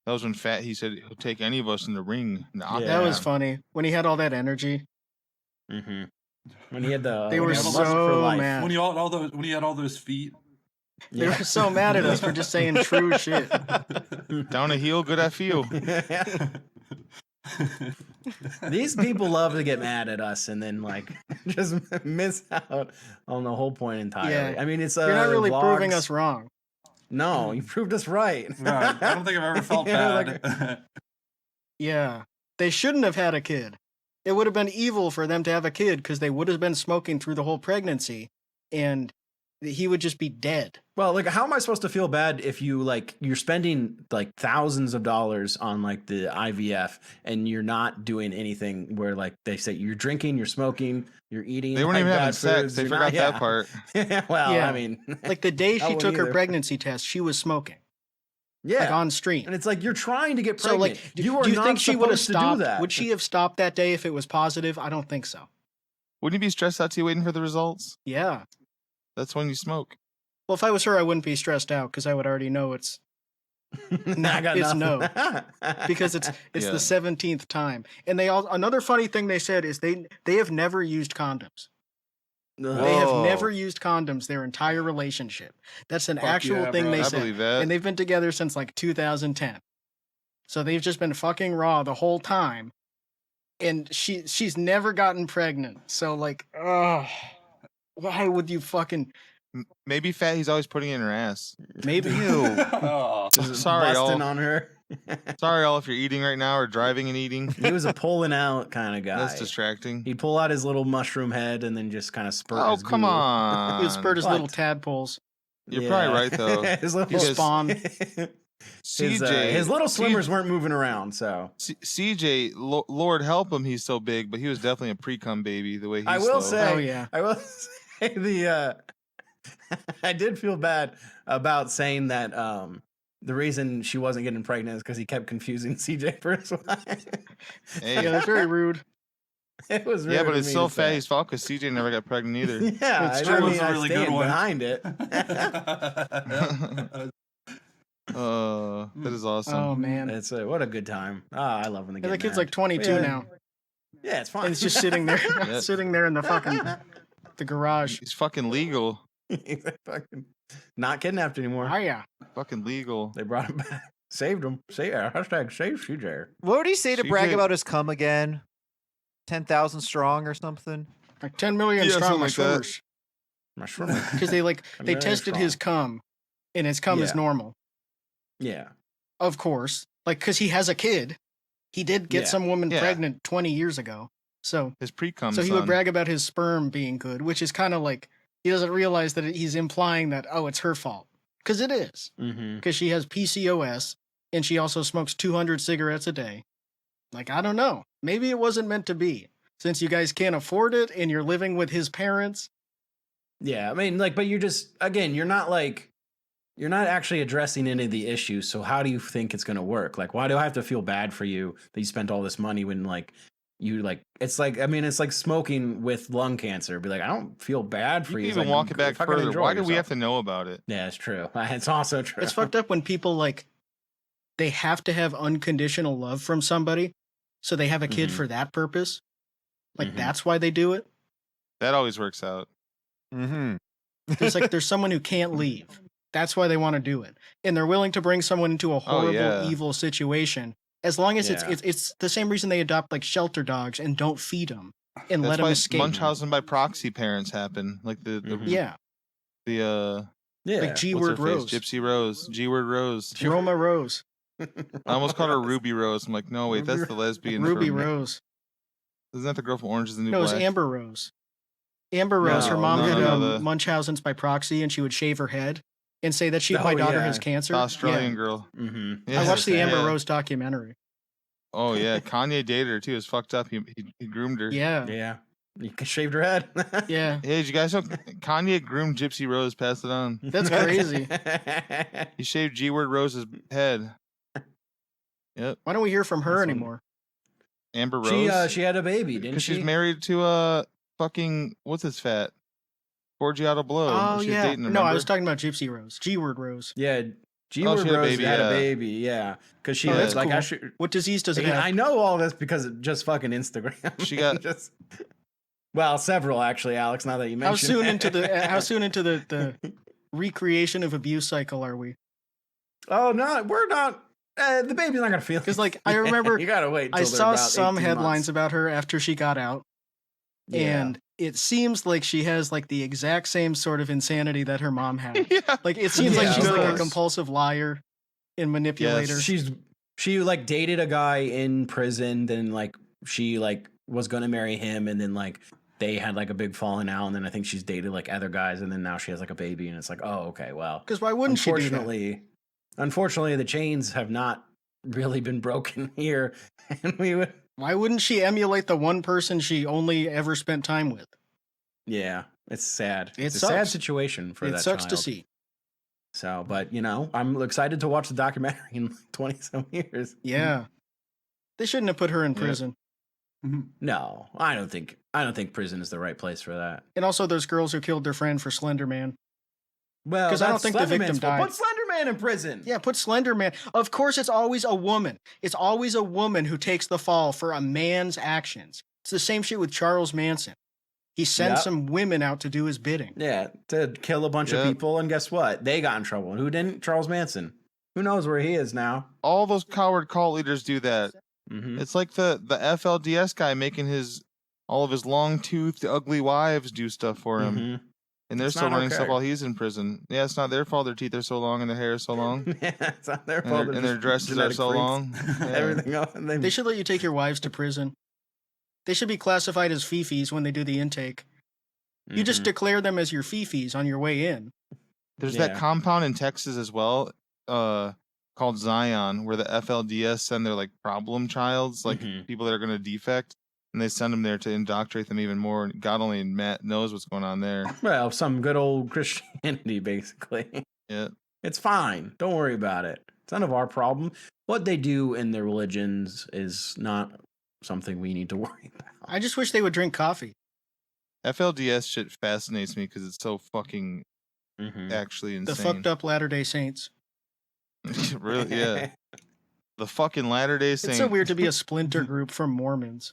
was when He said he'll take any of us in the ring. Yeah. That was funny when he had all that energy. Mm-hmm. When he had the They when were he had so lust for life. mad. when he had all those feet. They were so mad at us for just saying true shit. Down a heel, good I feel. These people love to get mad at us and then like just miss out on the whole point entirely. Yeah. I mean, it's You're not really proving vlogs. us wrong. No, you proved us right. No, I don't think I've ever felt Yeah, bad. Yeah. They shouldn't have had a kid. It would have been evil for them to have a kid because they would have been smoking through the whole pregnancy and he would just be dead. Well, like, how am I supposed to feel bad if you're spending like thousands of dollars on like the IVF and you're not doing anything where like they say you're drinking, you're smoking, you're eating. They weren't like, even having bad sex. foods, They you're forgot not- that yeah. part. Well, Yeah. I mean, Like the day I she wouldn't took her either. pregnancy test, she was smoking. yeah, Like on stream. and it's like you're trying to get So pregnant. like, you are do you not think she would have supposed to do stopped? that. Would she have stopped that day if it was positive? I don't think so. Wouldn't you be stressed out to you waiting for the results? Yeah. That's when you smoke. Well, if I was her, I wouldn't be stressed out because I would already know it's I got it's nothing. because it's Yeah. the 17th time. And another funny thing they said is they have never used condoms. They have Whoa. never used condoms their entire relationship. That's an Fuck actual yeah, thing bro. they I said. believe that. And they've been together since like 2010. So they've just been fucking raw the whole time. And she's never gotten pregnant. So like, why would you fucking Maybe He's always putting it in her ass. maybe Oh. Just Sorry, busting y'all. on her. Sorry, all if you're eating right now or driving and eating. He was a pulling out kind of guy. That's distracting. He'd pull out his little mushroom head and then just kind of spurt. Oh, his come goo. on. he would spurt his What? little tadpoles. You're probably right, though. his little His spawn. CJ. his little C- swimmers weren't moving around, so CJ, Lord help him, he's so big, but he was definitely a pre-cum baby the way he's I will slow. say, Oh, yeah. I will say I did feel bad about saying that the reason she wasn't getting pregnant is because he kept confusing CJ for his wife. Hey. Yeah, that's very rude. It was rude Yeah, but of it's me so to say. Fatty's fault because CJ never got pregnant either. Yeah, It's I true. mean, It's a really I good stand one. behind it. That is awesome. Oh man. It's what a good time. I love when they Yeah, get the kid's mad. like 22 Yeah. now. Yeah, it's fine. And he's just sitting there Yeah. sitting there in the fucking the garage. He's fucking legal. He's like fucking not kidnapped anymore. Oh yeah. Fucking legal. They brought him back. Saved him. Hashtag save CJ. What would he say to brag CJ about his cum again? 10,000 strong or something? Like 10 million Yeah, strong something like that. swimmers. My swimmer. Because they Very tested his cum, and his cum is Yeah. normal. Yeah. Of course. Like, because he has a kid. He did get Yeah. some woman Yeah. pregnant 20 years ago. So His pre-cum he son. would brag about his sperm being good, which is kind of like, he doesn't realize that he's implying that, oh, it's her fault. Because it is. Mm-hmm. Because she has PCOS, and she also smokes 200 cigarettes a day. Like, I don't know. Maybe it wasn't meant to be. Since you guys can't afford it, and you're living with his parents. Yeah, I mean, like, but you're just, again, you're not actually addressing any of the issues. So how do you think it's going to work? Like, why do I have to feel bad for you that you spent all this money when, like, it's like, I mean, it's like smoking with lung cancer. Be like, I don't feel bad for You you. can even walk it back fucking further. enjoy Why do we yourself. have to know about it? Yeah, it's true. It's also true. It's fucked up when people, like, they have to have unconditional love from somebody, so they have a kid Mhm. for that purpose. Like, Mhm. that's why they do it. That always works out. Mm-hmm. It's like there's someone who can't leave. That's why they want to do it. And they're willing to bring someone into a horrible, yeah. evil situation. As long as Yeah. it's the same reason they adopt, like, shelter dogs and don't feed them and let That's them why escape. Munchausen by proxy parents happen. Like the Mhm. Yeah, the yeah. like G Word Rose. Gypsy Rose. G Word Rose. Roma Rose. I almost called her Ruby Rose. I'm like, no, wait, that's Ruby- the lesbian. Ruby from, Rose. Isn't that the girl from Orange is the New No, it was Black? Amber Rose. Amber Rose, her No, mom no, had no, the- Munchausen's by proxy, and she would shave her head and say that Oh, my daughter yeah. has cancer. The Australian Yeah. girl. Mm-hmm. Yeah, I watched the Amber yeah. Rose documentary. Oh yeah, Kanye dated her too. It's fucked up. He groomed her. Yeah. Yeah. You shaved her head. Yeah. Hey, did you guys know Kanye groomed Gypsy Rose? Passed it on. That's crazy. He shaved G Word Rose's head. Yep, Why don't we hear from her That's one- anymore? Amber Rose. She had a baby, didn't Because she? she's married to fucking what's his fat? Forgiato Blow. Oh, She was yeah. dating, No, I remember? was talking about Gypsy Rose. G Word Rose. Yeah. G Oh, Word she had a Rose baby, had a yeah. baby, yeah. Because she Oh, was that's like, cool. I should. What disease does it Again, have? I know all this because of just fucking Instagram. She got- just, well, several actually, Alex. Now that you How mention soon it. into the recreation of abuse cycle are we? Oh no, we're not. The baby's not gonna feel. 'Cause, like, I remember you gotta wait. I till they're saw about some 18 headlines months. about her after she got out, Yeah. and it seems like she has, like, the exact same sort of insanity that her mom had. yeah. Like, it seems like Yeah, she's of like a course. compulsive liar and manipulator. she like dated a guy in prison, then like she like was gonna marry him, and then like they had like a big falling out, and then I think she's dated like other guys, and then now she has like a baby, and it's like, oh, okay, well, Because why wouldn't she do that? unfortunately, the chains have not really been broken here, and we would, Why wouldn't she emulate the one person she only ever spent time with? yeah, it's sad. It It's a sad sucks. situation for It that sucks child. to see. So, but you know, I'm excited to watch the documentary in like 20 some years. Yeah. They shouldn't have put her in Yeah. prison. No, I don't think prison is the right place for that. And also those girls who killed their friend for Slender Man. Well, 'Cause I don't that's think the victim Slenderman's fault. died. Put Slenderman in prison. Yeah, put Slender Man. Of course, it's always a woman. It's always a woman who takes the fall for a man's actions. It's the same shit with Charles Manson. He sent Yep. some women out to do his bidding. Yeah, to kill a bunch of Yep. people, and guess what? They got in trouble. And who didn't? Charles Manson. Who knows where he is now? All those coward cult leaders do that. Mm-hmm. It's like the FLDS guy making all of his long-toothed, ugly wives do stuff for him, Mm-hmm. and they're It's still not running stuff okay. while he's in prison. Yeah, it's not their fault. Their teeth are so long and their hair is so long, Yeah, it's not their and fault. their, they're and their just dresses are genetic so freaks. long. Yeah. Everything else. And They should let you take your wives to prison. They should be classified as fifis when they do the intake. You just Mhm. declare them as your fifis on your way in. There's Yeah. that compound in Texas as well, called Zion, where the FLDS send their like problem childs, like Mhm. people that are going to defect, and they send them there to indoctrinate them even more. And God only Matt knows what's going on there. Well, some good old Christianity, basically. Yeah. It's fine. Don't worry about it. It's none of our problem. What they do in their religions is not something we need to worry about. I just wish they would drink coffee. FLDS shit fascinates me because it's so fucking Mhm. actually The insane. fucked up Latter-day Saints. Really, yeah. The fucking Latter-day Saints. It's so weird to be a splinter group from Mormons.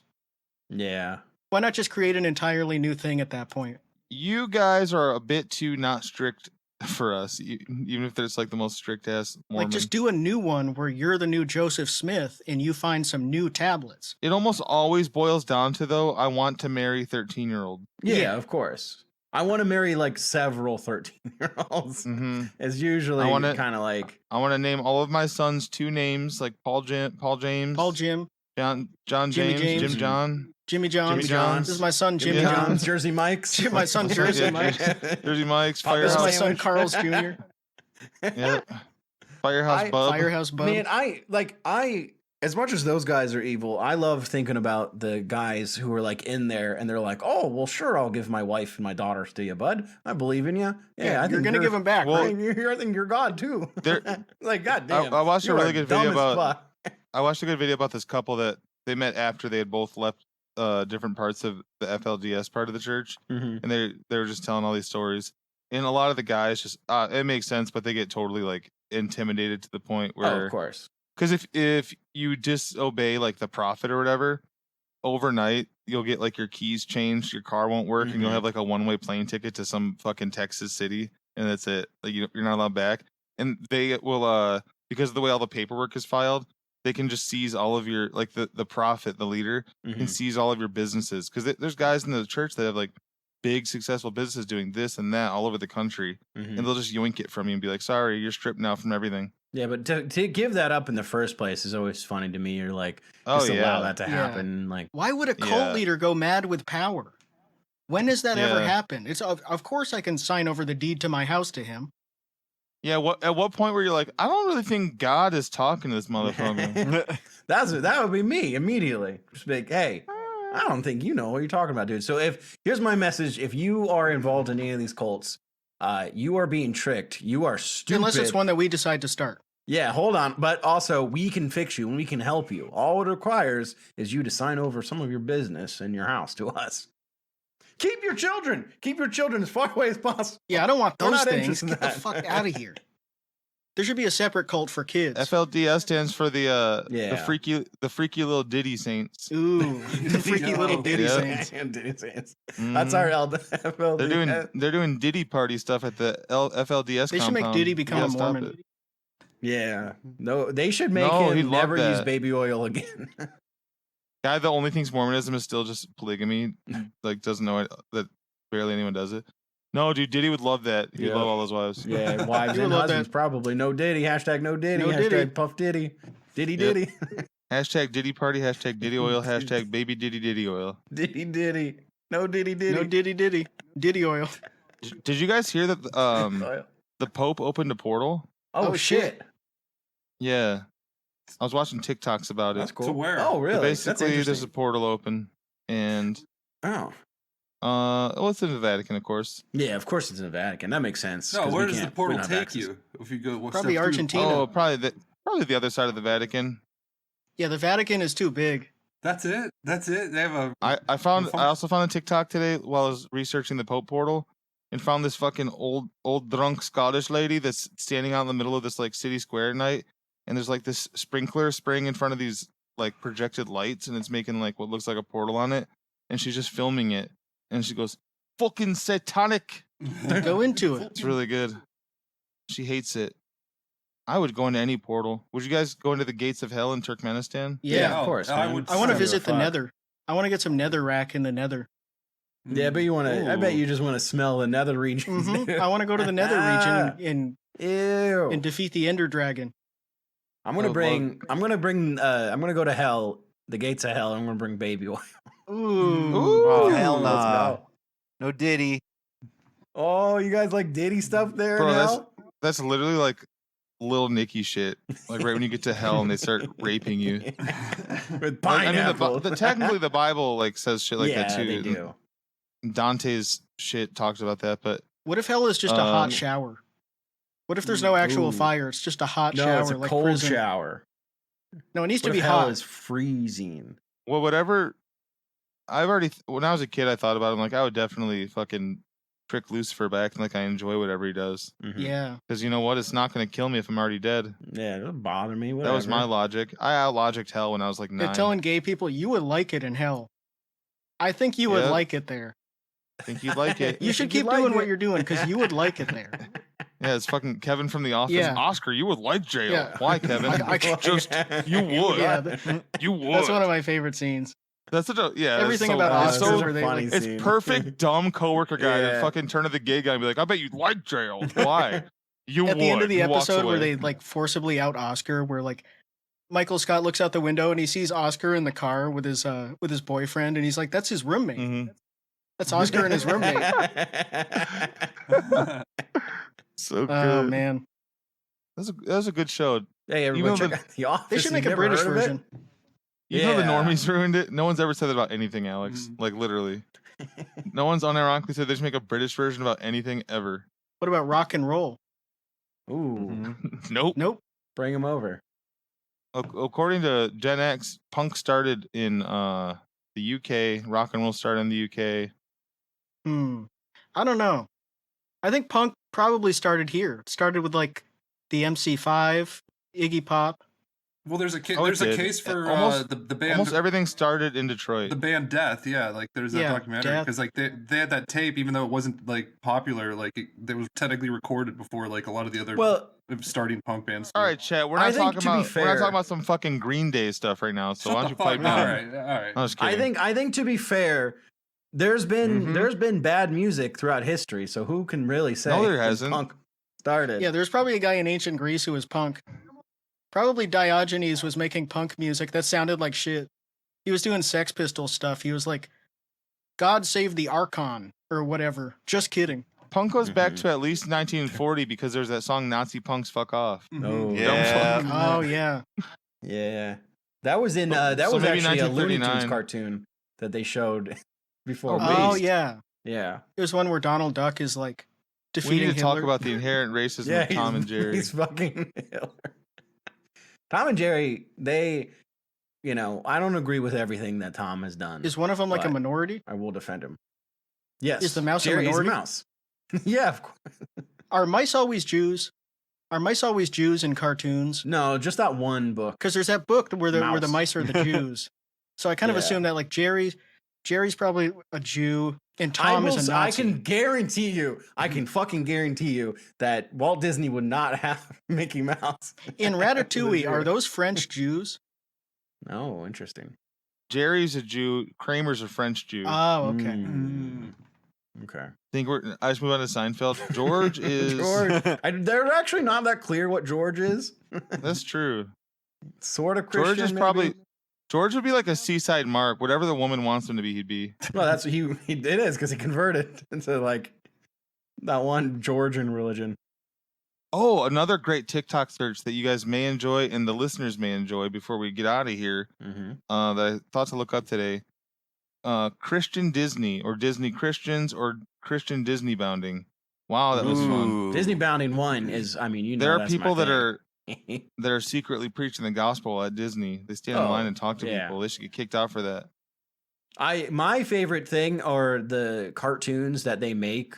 Yeah. Why not just create an entirely new thing at that point? you guys are a bit too not strict for us, even if there's like the most strict ass Mormon. Like, just do a new one where you're the new Joseph Smith and you find some new tablets. It almost always boils down to, though, I want to marry 13-year-old. Yeah, of course. I want to marry like several 13-year-olds. Mm-hmm. It's usually kind of like I want to name all of my sons 2 names, like Paul James, John Jimmy James, James. Jim John. Jimmy Johns. Jimmy Johns. This is my son, Jimmy Johns, Johns. Jersey Mike's. My son, Jersey Mike's. Jersey Mike's, This is my Firehouse. son, Carl's Jr. Yeah. Firehouse Bub. Firehouse Bub. Man, I as much as those guys are evil, I love thinking about the guys who are like in there and they're like, "Oh, well, sure, I'll give my wife and my daughters to you, bud. I believe in you. Yeah, I you're gonna give them back, well, right? I think you're God too. They're- God damn. I watched a really good video about. fuck. I watched a good video about this couple that they met after they had both left different parts of the FLDS part of the church, Mhm. and they were just telling all these stories. And a lot of the guys just it makes sense, but they get totally like intimidated to the point Oh, where, of course. because if you disobey like the prophet or whatever, overnight you'll get like your keys changed, your car won't work, and you'll Mhm. have like a one-way plane ticket to some fucking Texas city, and that's it. Like you're not allowed back. And they will because of the way all the paperwork is filed, they can just seize all of your like the prophet, the leader, can Mhm. seize all of your businesses, because there's guys in the church that have like big successful businesses doing this and that all over the country, Mhm. and they'll just yoink it from you and be like, sorry, you're stripped now from everything. Yeah, but to give that up in the first place is always funny to me. You're like, Oh, just allow yeah. that to Yeah. happen. Like, Why would a cult Yeah. leader go mad with power? When has that ever Yeah. happened? It's of course I can sign over the deed to my house to him. Yeah, at what point were you like, I don't really think God is talking to this motherfucker? that would be me immediately. Just be like, hey, I don't think you know what you're talking about, dude. So here's my message: if you are involved in any of these cults, you are being tricked. You are stupid. Unless it's one that we decide to start. Yeah, hold on. But also, we can fix you and we can help you. All it requires is you to sign over some of your business and your house to us. Keep your children as far away as possible. Yeah, I don't want We're those not things. interested in Get the that. fuck out of here. There should be a separate cult for kids. FLDS stands for the Yeah. freaky little Diddy Saints. Ooh, the freaky little Diddy Yeah. Saints. That's our FLD. They're doing Diddy party stuff at the FLDS. They should make compound. Diddy You become a gotta stop Mormon. it. Yeah. No, they should make No, he'd him love never that. use baby oil again. Guy that only thinks Mormonism is still just polygamy, like doesn't know it, that barely anyone does it. No, dude, Diddy would love that. He'd Yeah. love all those wives. Yeah, wives You and love husbands that. probably. No Diddy. Hashtag no Diddy. No hashtag Diddy. Puff Diddy. Diddy Yep. Diddy. Hashtag Diddy party. Hashtag Diddy oil. Hashtag baby Diddy oil. Diddy Diddy. No Diddy Diddy. No Diddy. Diddy oil. Did you guys hear that the Pope opened a portal? Oh, Oh, shit. Yeah, I was watching TikToks about it. That's cool. To where? Oh, So really? That's basically, there's a interesting. portal open, and Oh. well, it's in the Vatican, of course. Yeah, of course it's in the Vatican. That makes sense. No, 'cause where we does the can't- we portal don't have take access. you? If you go, what Probably step through? Argentina. Oh, probably the other side of the Vatican. Yeah, the Vatican is too big. That's it. That's it. They have a. I Fun. also found a TikTok today while I was researching the Pope portal, and found this fucking old drunk Scottish lady that's standing out in the middle of this like city square at night, and there's like this sprinkler spraying in front of these like projected lights, and it's making like what looks like a portal on it, and she's just filming it, and she goes, "Fucking satanic." Go into it. It's really good. She hates it. I would go into any portal. Would you guys go into the gates of hell in Turkmenistan? Yeah, of course. I man. would- I want to Son of a visit the fuck. Nether. I want to get some netherrack in the Nether. Yeah, but you want to. I bet Ooh. you just want to smell the nether regions. Mhm. I want to go to the Nether region Ew. and defeat the Ender Dragon. I'm gonna Oh, bring. I'm gonna bring. I'm gonna go to hell. The gates of hell. I'm gonna bring baby oil. Ooh. Oh, Ooh. hell Let's nah. go. No Diddy. Oh, you guys like Diddy stuff there? Bro, now? that's literally like Lil Nicky shit. Like right when you get to hell and they start raping you. With Like, I mean, pineapple. technically the Bible like says shit like yeah, that too. they do. Dante's shit talks about that, but What if hell is just a hot Um, shower? What if there's no actual Ooh. fire? It's just a hot No, shower, it's a like cold prison. shower. No, it needs What to if be hell hot. is freezing? well, whatever. I've already when I was a kid, I thought about it. I'm like, I would definitely fucking trick Lucifer back and like I enjoy whatever he does, Mhm. Yeah. because you know what? It's not going to kill me if I'm already dead. Yeah, it doesn't bother me. Whatever. That was my logic. I out-logicked hell when I was like They're 9. telling gay people you would like it in hell. I think you would Yeah. like it there. think you'd like it. You should You'd keep like doing it. what you're doing because you would like it there. Yeah, it's fucking Kevin from The Office. Yeah. Oscar, you would like jail. Yeah. Why, Kevin? I Just you would. Yeah, You would. that's one of my favorite scenes. That's such a yeah. Everything so, about it's Oscars so where they funny like, it's scene. perfect dumb coworker guy Yeah. that fucking turn to the gay guy and be like, I bet you'd like jail. Why? You at would. the end of the He walks episode where away. they like forcibly out Oscar, where like Michael Scott looks out the window and he sees Oscar in the car with his boyfriend, and he's like, "That's his roommate. Mhm. That's Oscar and his roommate." So good. Oh man, That was a good show. Hey, Even everyone, though check out The Office. they should You've make a never British heard of it? version. Even though the Yeah. normies ruined it, no one's ever said that about anything, Alex. Like literally. No one's unironically said they should make a British version about anything ever. What about rock and roll? Ooh, Nope. Nope. bring him over. According to Gen X, punk started in the UK. Rock and roll started in the UK. I don't know. I think punk probably started here. It started with like the MC5, Iggy Pop. Well, there's a Oh, it there's a did. case for Almost- the band. Almost everything started in Detroit. The band Death, yeah, like there's that Yeah, documentary Death. because like they had that tape, even though it wasn't like popular, like it was technically recorded before like a lot of the other Well, starting punk bands. All right, Chet. We're I not think, talking to be about we're not fair- talking about some fucking Green Day stuff right now. So Shut why the don't you fuck pipe up. down? All right. I was kidding. I think to be fair, there's been bad music throughout history. So who can really say No, there when hasn't. punk started? Yeah, there's probably a guy in ancient Greece who was punk. Probably Diogenes was making punk music that sounded like shit. He was doing Sex Pistols stuff. He was like, "God save the Archon" or whatever. Just kidding. Punk goes back Mhm. to at least 1940 because there's that song "Nazi Punks Fuck Off." Oh, Yeah. Oh yeah. yeah. That was in So that was maybe actually a Looney Tunes 1939. cartoon that they showed before. Oh, Oh Beast. yeah. Yeah. It was one where Donald Duck is like We defeating need to talk Hitler. about the inherent racism Yeah, of Tom and Jerry. He's fucking Hitler. Tom and Jerry, they, I don't agree with everything that Tom has done. Is one of them like a But- minority? I will defend him. Yes. Is the mouse a Jerry is minority? mouse. Yeah, of course. Are mice always Jews? Are mice always Jews in cartoons? No, just that one book. Because there's that book where the Mouse. mice are the Jews. So I kind of Yeah. assume that like Jerry's probably a Jew and Tom is a I Nazi. can guarantee you, I can fucking guarantee you that Walt Disney would not have Mickey Mouse. In as a Ratatouille, are Jew. those French Jews? Oh, interesting. Jerry's a Jew. Kramer's a French Jew. Oh, okay. Mm, okay. I just move on to Seinfeld. George is. George. They're actually not that clear what George is. That's true. Sort of Christian. George is maybe? probably. George would be like a seaside Mark. Whatever the woman wants him to be, he'd be. Well, that's what it is because he converted into like that one Georgian religion. Oh, another great TikTok search that you guys may enjoy and the listeners may enjoy before we get out of here. Mm-hmm. That I thought to look up today. Christian Disney or Disney Christians or Christian Disney bounding. Wow, that was fun. Ooh. Disney Bounding One is, There are that's my people that thing. are secretly preaching the gospel at Disney. They stand in Oh, line and talk to yeah. people. They should get kicked out for that. My favorite thing are the cartoons that they make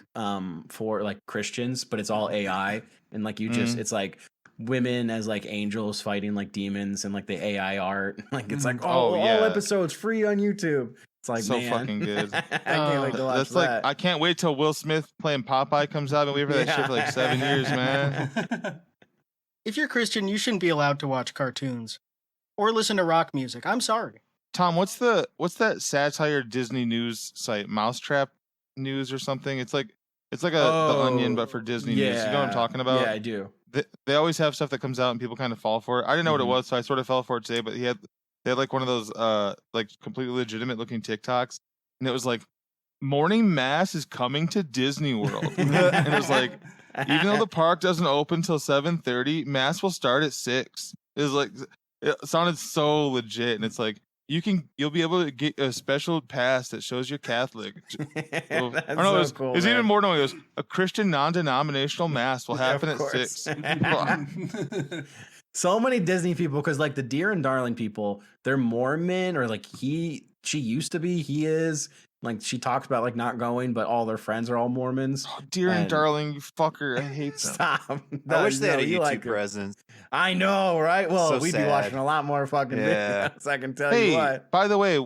for like Christians, but it's all AI and like it's like women as like angels fighting like demons and like the AI art. Like it's like Oh, all yeah. episodes free on YouTube. It's like So man. fucking good. I can't wait to watch That's that. like I can't wait till Will Smith playing Popeye comes out. And we waited for that shit for like 7 years, man. If you're Christian, you shouldn't be allowed to watch cartoons or listen to rock music. I'm sorry. Tom, what's that satire Disney news site? Mousetrap News or something? It's like the Onion but for Disney news. You know what I'm talking about? Yeah, I do. They always have stuff that comes out and people kind of fall for it. I didn't know what it Mhm. was, so I sort of fell for it today. But they had like one of those like completely legitimate looking TikToks, and it was like morning mass is coming to Disney World, and it was like even though the park doesn't open till 7:30, mass will start at 6. It was like it sounded so legit, and it's like you'll be able to get a special pass that shows you're Catholic. Well, That's I don't know, so it was, cool, it was man. even more knowing it was a Christian non-denominational mass will Yeah, happen of at course. 6. So many Disney people, because like the Dear and Darling people, they're Mormon, or like she used to be, he is. Like she talks about like not going, but all their friends are all Mormons. Oh, dear and And- darling, you fucker, I hate them. Stop. I wish they had a you YouTube like it. presence. I know, right? Well, So we'd be sad. watching a lot more fucking Yeah. videos. I can tell you Hey, what. by the way,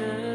answer.